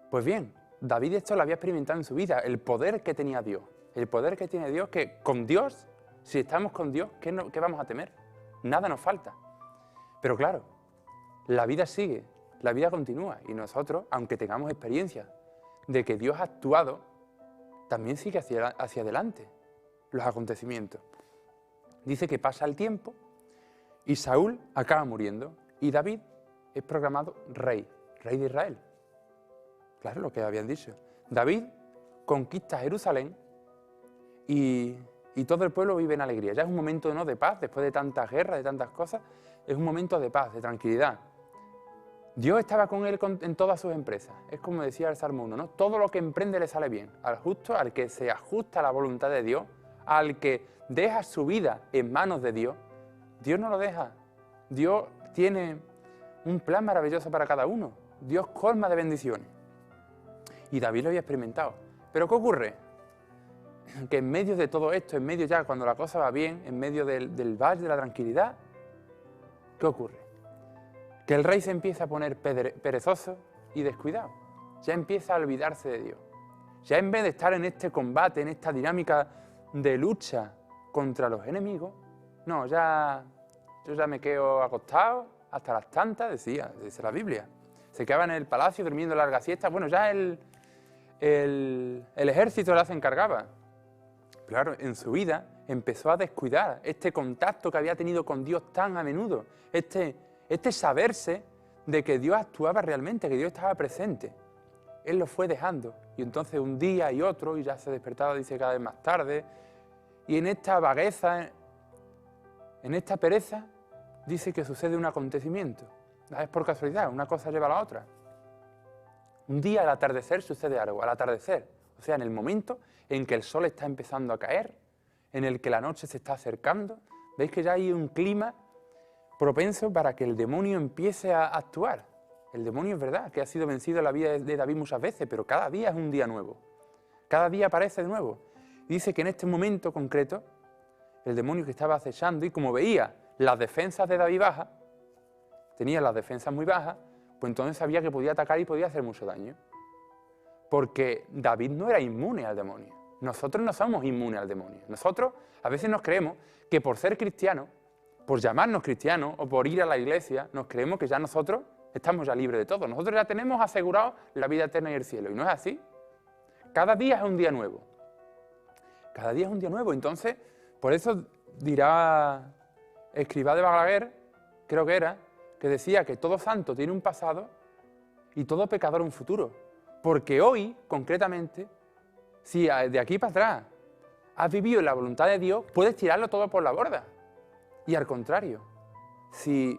Pues bien, David esto lo había experimentado en su vida, el poder que tenía Dios. El poder que tiene Dios, que con Dios, si estamos con Dios, ¿qué vamos a temer? Nada nos falta. Pero claro, la vida sigue, la vida continúa y nosotros, aunque tengamos experiencia de que Dios ha actuado, también sigue hacia adelante los acontecimientos. Dice que pasa el tiempo y Saúl acaba muriendo y David es proclamado rey de Israel. Claro, lo que habían dicho. David conquista Jerusalén y todo el pueblo vive en alegría. Ya es un momento, ¿no?, de paz, después de tantas guerras, de tantas cosas. Es un momento de paz, de tranquilidad. Dios estaba con él en todas sus empresas. Es como decía el Salmo 1, ¿no? Todo lo que emprende le sale bien. Al justo, al que se ajusta a la voluntad de Dios, al que deja su vida en manos de Dios, Dios no lo deja. Dios tiene un plan maravilloso para cada uno. Dios colma de bendiciones. Y David lo había experimentado. Pero ¿qué ocurre? Que en medio de todo esto, en medio ya cuando la cosa va bien, en medio del valle de la tranquilidad, ¿qué ocurre? Que el rey se empieza a poner perezoso y descuidado. Ya empieza a olvidarse de Dios. Ya en vez de estar en este combate, en esta dinámica de lucha contra los enemigos, no, yo ya me quedo acostado hasta las tantas, dice la Biblia. Se quedaba en el palacio durmiendo larga siesta. Bueno, ya el ejército se encargaba. Claro, en su vida empezó a descuidar este contacto que había tenido con Dios tan a menudo, este saberse de que Dios actuaba realmente, que Dios estaba presente. Él lo fue dejando y entonces un día y otro, y ya se despertaba, dice, cada vez más tarde, y en esta vagueza, en esta pereza, dice que sucede un acontecimiento. Es por casualidad, una cosa lleva a la otra. Un día al atardecer sucede algo, al atardecer, o sea, en el momento en que el sol está empezando a caer, en el que la noche se está acercando, veis que ya hay un clima propenso para que el demonio empiece a actuar. El demonio es verdad que ha sido vencido en la vida de David muchas veces, pero cada día es un día nuevo. Cada día aparece de nuevo. Y dice que en este momento concreto, el demonio que estaba acechando, y como veía las defensas de David bajas, tenía las defensas muy bajas, pues entonces sabía que podía atacar y podía hacer mucho daño. Porque David no era inmune al demonio. Nosotros no somos inmunes al demonio. Nosotros a veces nos creemos que por ser cristianos, por llamarnos cristianos o por ir a la iglesia, nos creemos que ya nosotros estamos ya libres de todo. Nosotros ya tenemos asegurado la vida eterna y el cielo. Y no es así. Cada día es un día nuevo. Cada día es un día nuevo. Entonces, por eso dirá Escrivá de Balaguer, creo que era, que decía que todo santo tiene un pasado y todo pecador un futuro. Porque hoy, concretamente, si de aquí para atrás has vivido en la voluntad de Dios, puedes tirarlo todo por la borda. Y al contrario, si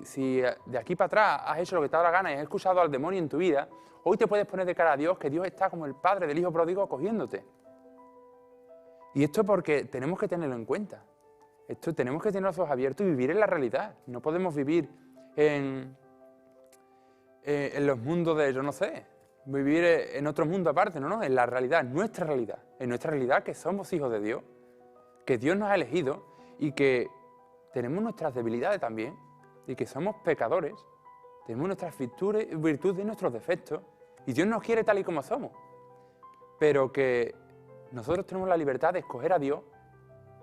de aquí para atrás has hecho lo que te ha dado la gana y has escuchado al demonio en tu vida, hoy te puedes poner de cara a Dios, que Dios está como el padre del hijo pródigo acogiéndote. Y esto porque tenemos que tenerlo en cuenta. Esto tenemos que tener los ojos abiertos y vivir en la realidad. No podemos vivir en los mundos de, yo no sé, vivir en otro mundo aparte, no, en la realidad, en nuestra realidad que somos hijos de Dios, que Dios nos ha elegido y que tenemos nuestras debilidades también y que somos pecadores, tenemos nuestras virtudes y nuestros defectos y Dios nos quiere tal y como somos, pero que nosotros tenemos la libertad de escoger a Dios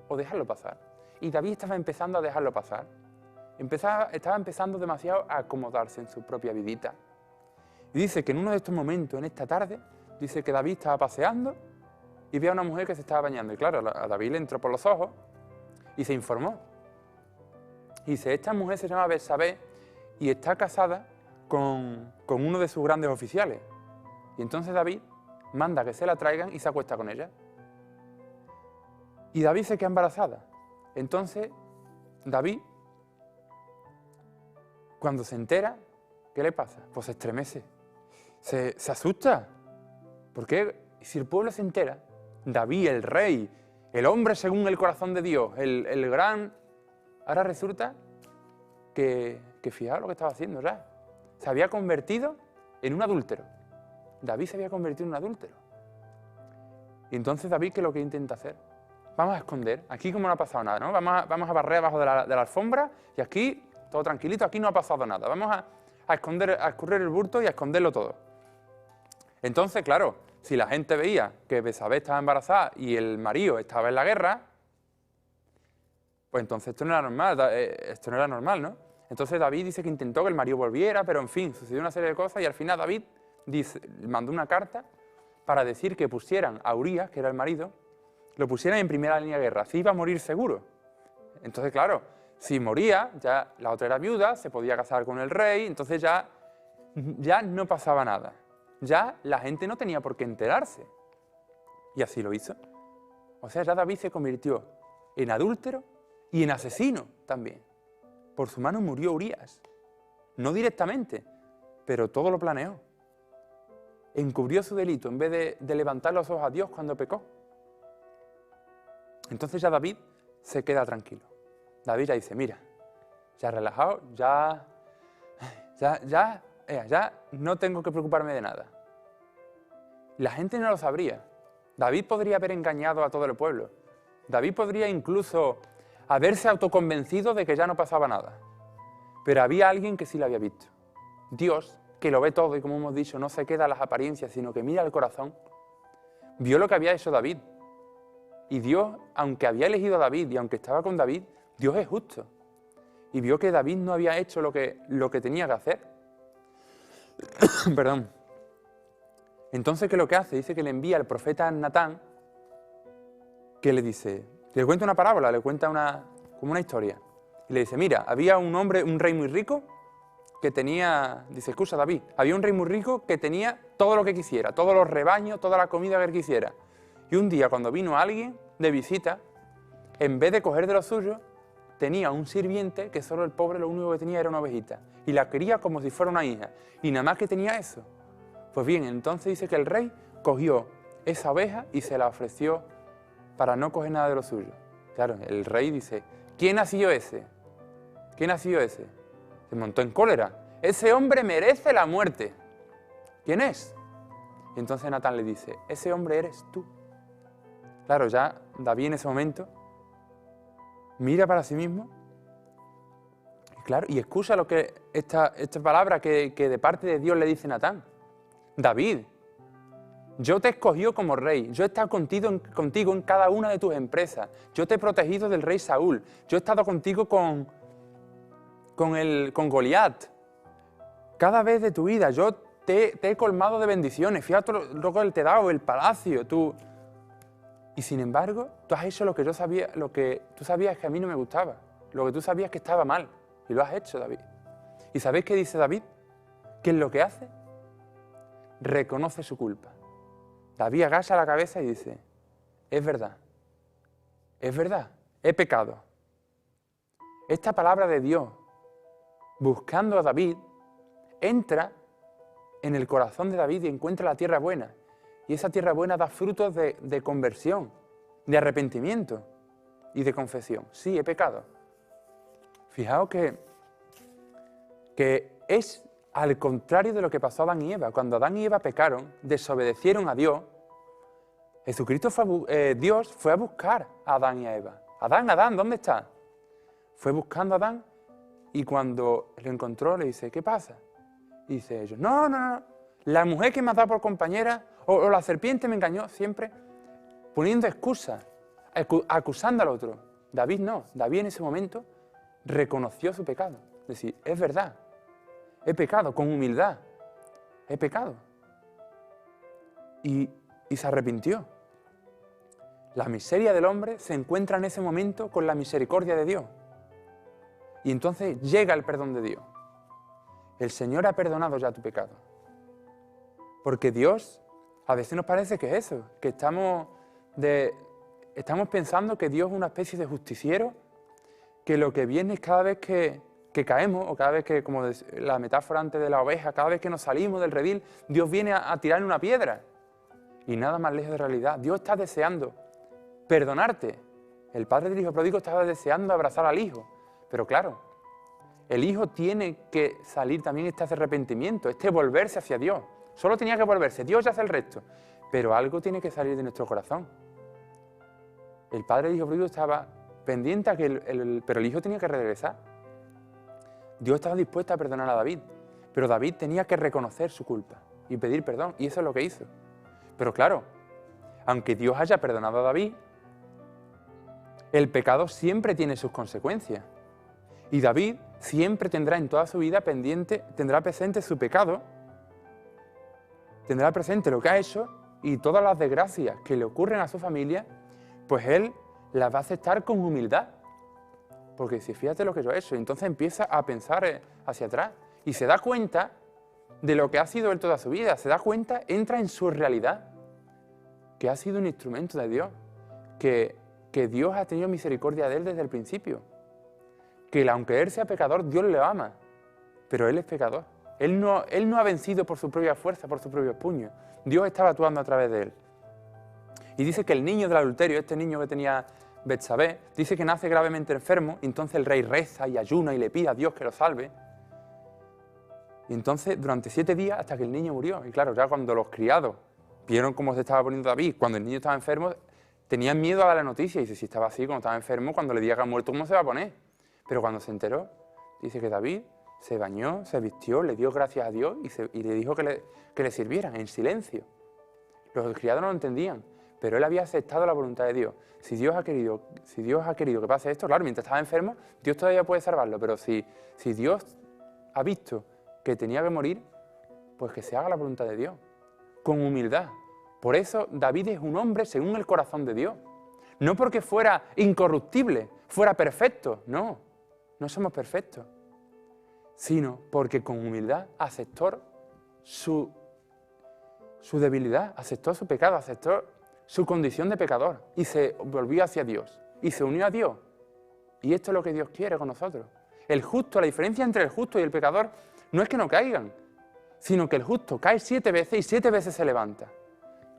o dejarlo pasar. Y David estaba empezando a dejarlo pasar. Estaba empezando demasiado a acomodarse en su propia vidita. Y dice que en uno de estos momentos, en esta tarde, dice que David estaba paseando y ve a una mujer que se estaba bañando. Y claro, a David le entró por los ojos y se informó. Y dice, esta mujer se llama Betsabé y está casada con uno de sus grandes oficiales. Y entonces David manda que se la traigan y se acuesta con ella. Y David se queda embarazada. Entonces, David, cuando se entera, ¿qué le pasa? Pues se estremece, se asusta. Porque si el pueblo se entera, David, el rey, el hombre según el corazón de Dios, el gran... Ahora resulta que fijaos lo que estaba haciendo ya. Se había convertido en un adúltero. David se había convertido en un adúltero. Y entonces David, ¿qué es lo que intenta hacer? Vamos a esconder, aquí como no ha pasado nada, ¿no? Vamos a barrer abajo de la alfombra y aquí, todo tranquilito, aquí no ha pasado nada. Vamos a escurrir el bulto y a esconderlo todo. Entonces, claro, si la gente veía que Betsabé estaba embarazada y el marido estaba en la guerra, pues entonces esto no era normal, ¿no? Entonces David dice que intentó que el marido volviera, pero en fin, sucedió una serie de cosas y al final David mandó una carta para decir que pusieran a Urías, que era el marido, lo pusieran en primera línea de guerra, así iba a morir seguro. Entonces, claro, si moría, ya la otra era viuda, se podía casar con el rey, entonces ya no pasaba nada. Ya la gente no tenía por qué enterarse. Y así lo hizo. O sea, ya David se convirtió en adúltero y en asesino también. Por su mano murió Urías. No directamente, pero todo lo planeó. Encubrió su delito en vez de levantar los ojos a Dios cuando pecó. Entonces ya David se queda tranquilo. David ya dice, mira, ya relajado, ya no tengo que preocuparme de nada. La gente no lo sabría. David podría haber engañado a todo el pueblo. David podría incluso haberse autoconvencido de que ya no pasaba nada. Pero había alguien que sí lo había visto. Dios, que lo ve todo y como hemos dicho, no se queda a las apariencias, sino que mira al corazón, vio lo que había hecho David. Y Dios, aunque había elegido a David y aunque estaba con David, Dios es justo. Y vio que David no había hecho lo que tenía que hacer. Perdón. Entonces, ¿qué es lo que hace? Dice que le envía al profeta Natán, que le dice, le cuenta una parábola, le cuenta como una historia. Y le dice, mira, había un hombre, un rey muy rico, que tenía, dice, escucha David, había un rey muy rico que tenía todo lo que quisiera, todos los rebaños, toda la comida que él quisiera. Y un día, cuando vino alguien de visita, en vez de coger de lo suyo, tenía un sirviente que solo el pobre lo único que tenía era una ovejita. Y la quería como si fuera una hija. Y nada más que tenía eso. Pues bien, entonces dice que el rey cogió esa oveja y se la ofreció para no coger nada de lo suyo. Claro, el rey dice, ¿quién ha sido ese? ¿Quién ha sido ese? Se montó en cólera. Ese hombre merece la muerte. ¿Quién es? Y entonces Natán le dice, ese hombre eres tú. Claro, ya David en ese momento mira para sí mismo y, claro, y escucha lo que esta palabra que de parte de Dios le dice Natán. David, yo te he escogido como rey, yo he estado contigo en cada una de tus empresas, yo te he protegido del rey Saúl, yo he estado contigo con Goliat. Cada vez de tu vida yo te he colmado de bendiciones, fíjate lo que él te ha dado, el palacio, tú. Y sin embargo, tú has hecho lo que yo sabía, lo que tú sabías que a mí no me gustaba, lo que tú sabías que estaba mal, y lo has hecho, David. ¿Y sabéis qué dice David? ¿Qué es lo que hace? Reconoce su culpa. David agacha la cabeza y dice, es verdad, he pecado. Esta palabra de Dios, buscando a David, entra en el corazón de David y encuentra la tierra buena. Y esa tierra buena da frutos de conversión, de arrepentimiento y de confesión. Sí, he pecado. Fijaos que es al contrario de lo que pasó a Adán y Eva. Cuando Adán y Eva pecaron, desobedecieron a Dios, Dios fue a buscar a Adán y a Eva. Adán, ¿dónde estás? Fue buscando a Adán y cuando lo encontró le dice, ¿qué pasa? Y dice ellos, no, la mujer que me ha dado por compañera o la serpiente me engañó, siempre poniendo excusas, acusando al otro. David no, David en ese momento reconoció su pecado. Es decir, es verdad, he pecado, con humildad, he pecado. Y se arrepintió. La miseria del hombre se encuentra en ese momento con la misericordia de Dios. Y entonces llega el perdón de Dios. El Señor ha perdonado ya tu pecado. Porque Dios, a veces nos parece que es eso, que estamos pensando que Dios es una especie de justiciero, que lo que viene es cada vez que caemos, o cada vez que, como la metáfora antes de la oveja, cada vez que nos salimos del redil, Dios viene a tirar una piedra. Y nada más lejos de realidad. Dios está deseando perdonarte. El padre del hijo pródigo estaba deseando abrazar al hijo. Pero claro, el hijo tiene que salir también este arrepentimiento, este volverse hacia Dios. Solo tenía que volverse, Dios ya hace el resto. Pero algo tiene que salir de nuestro corazón. El padre del hijo pródigo estaba pendiente a que pero el hijo tenía que regresar. Dios estaba dispuesto a perdonar a David, pero David tenía que reconocer su culpa y pedir perdón, y eso es lo que hizo. Pero claro, aunque Dios haya perdonado a David, el pecado siempre tiene sus consecuencias. Y David siempre tendrá en toda su vida tendrá presente su pecado, tendrá presente lo que ha hecho y todas las desgracias que le ocurren a su familia, pues él las va a aceptar con humildad. Porque si fíjate lo que yo he hecho, entonces empieza a pensar hacia atrás y se da cuenta de lo que ha sido él toda su vida, se da cuenta, entra en su realidad, que ha sido un instrumento de Dios, que Dios ha tenido misericordia de él desde el principio, que aunque él sea pecador, Dios le ama, pero él es pecador. Él no ha vencido por su propia fuerza, por sus propios puños. Dios estaba actuando a través de él. Y dice que el niño del adulterio, este niño que tenía Betsabé, dice que nace gravemente enfermo, y entonces el rey reza y ayuna y le pide a Dios que lo salve. Y entonces durante 7 días hasta que el niño murió. Y claro, ya cuando los criados vieron cómo se estaba poniendo David, cuando el niño estaba enfermo, tenían miedo a dar la noticia. Y dice, si estaba así, cuando estaba enfermo, cuando le diga que ha muerto, ¿cómo se va a poner? Pero cuando se enteró, dice que David se bañó, se vistió, le dio gracias a Dios y le dijo que le sirvieran en silencio. Los criados no lo entendían, pero él había aceptado la voluntad de Dios. Si Dios ha querido que pase esto, claro, mientras estaba enfermo, Dios todavía puede salvarlo, pero si Dios ha visto que tenía que morir, pues que se haga la voluntad de Dios, con humildad. Por eso David es un hombre según el corazón de Dios. No porque fuera incorruptible, fuera perfecto, no somos perfectos, sino porque con humildad aceptó su debilidad, aceptó su pecado, aceptó su condición de pecador y se volvió hacia Dios y se unió a Dios Y esto es lo que Dios quiere con nosotros. El justo, la diferencia entre el justo y el pecador no es que no caigan, sino que el justo cae 7 veces y 7 veces se levanta.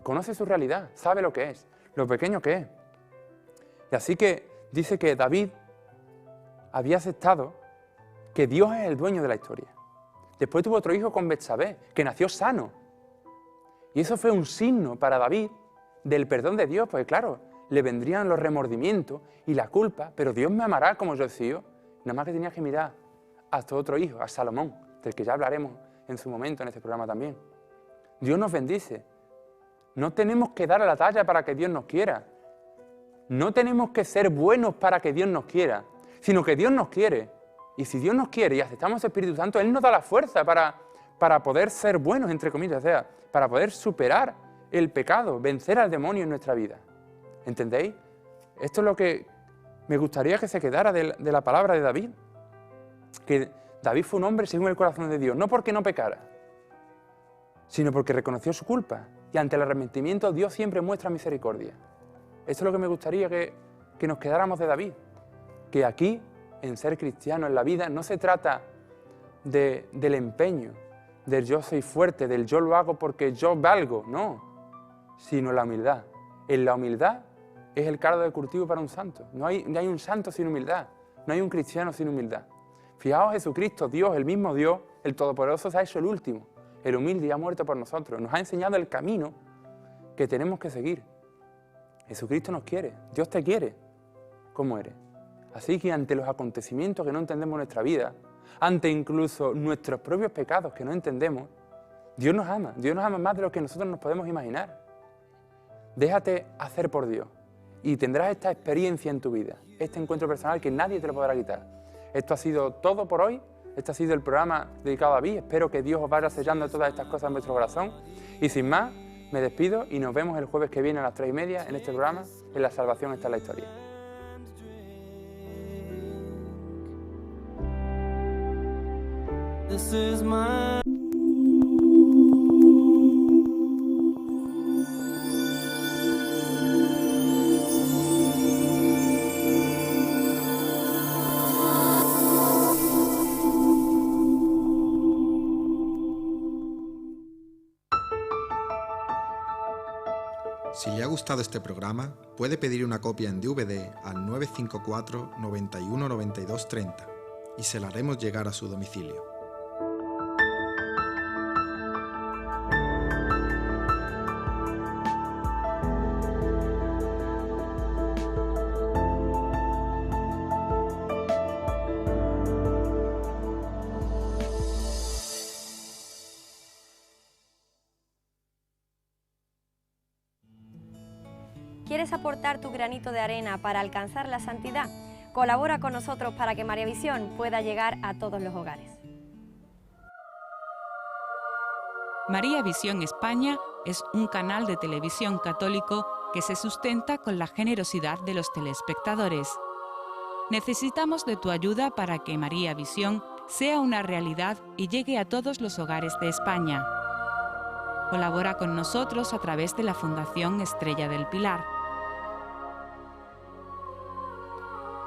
Conoce su realidad, sabe lo que es, lo pequeño que es. Y así que dice que David había aceptado que Dios es el dueño de la historia. Después tuvo otro hijo con Betsabé, que nació sano. Y eso fue un signo para David del perdón de Dios, porque claro, le vendrían los remordimientos y la culpa, pero Dios me amará como yo he sido. Nada más que tenía que mirar a su otro hijo, a Salomón, del que ya hablaremos en su momento en este programa también. Dios nos bendice. No tenemos que dar a la talla para que Dios nos quiera. No tenemos que ser buenos para que Dios nos quiera, sino que Dios nos quiere. Y si Dios nos quiere y aceptamos el Espíritu Santo, Él nos da la fuerza para poder ser buenos, entre comillas, o sea, para poder superar el pecado, vencer al demonio en nuestra vida. ¿Entendéis? Esto es lo que me gustaría que se quedara de la palabra de David. Que David fue un hombre según el corazón de Dios, no porque no pecara, sino porque reconoció su culpa. Y ante el arrepentimiento Dios siempre muestra misericordia. Esto es lo que me gustaría que nos quedáramos de David. Que aquí, en ser cristiano, en la vida, no se trata del empeño, del yo soy fuerte, del yo lo hago porque yo valgo, no, sino la humildad. En la humildad es el caldo de cultivo para un santo. No hay un santo sin humildad, no hay un cristiano sin humildad. Fijaos, Jesucristo, Dios, el mismo Dios, el Todopoderoso, se ha hecho el último, el humilde y ha muerto por nosotros. Nos ha enseñado el camino que tenemos que seguir. Jesucristo nos quiere, Dios te quiere, como eres. Así que ante los acontecimientos que no entendemos en nuestra vida, ante incluso nuestros propios pecados que no entendemos, Dios nos ama más de lo que nosotros nos podemos imaginar. Déjate hacer por Dios y tendrás esta experiencia en tu vida, este encuentro personal que nadie te lo podrá quitar. Esto ha sido todo por hoy, este ha sido el programa dedicado a David. Espero que Dios os vaya sellando todas estas cosas en vuestro corazón. Y sin más, me despido y nos vemos el jueves que viene a las 3:30 en este programa, En la salvación está la historia. This is my... Si le ha gustado este programa, puede pedir una copia en DVD al 954 91 92 30 y se la haremos llegar a su domicilio. ¿Quieres aportar tu granito de arena para alcanzar la santidad? Colabora con nosotros para que María Visión pueda llegar a todos los hogares. María Visión España es un canal de televisión católico que se sustenta con la generosidad de los telespectadores. Necesitamos de tu ayuda para que María Visión sea una realidad y llegue a todos los hogares de España. Colabora con nosotros a través de la Fundación Estrella del Pilar.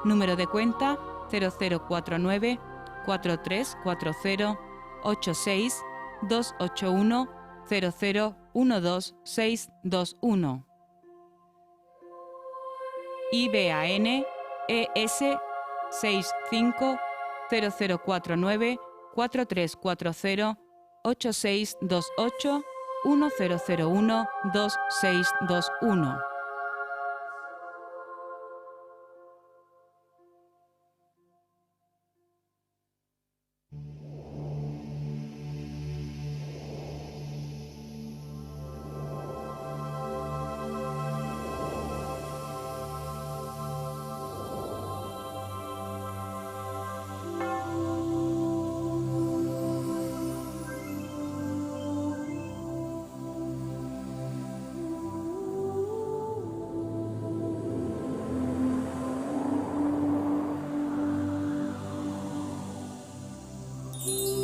Número de cuenta 0049 4340 86 281 0012621. IBAN ES 65 0049 4340 8628 1001 2621. you.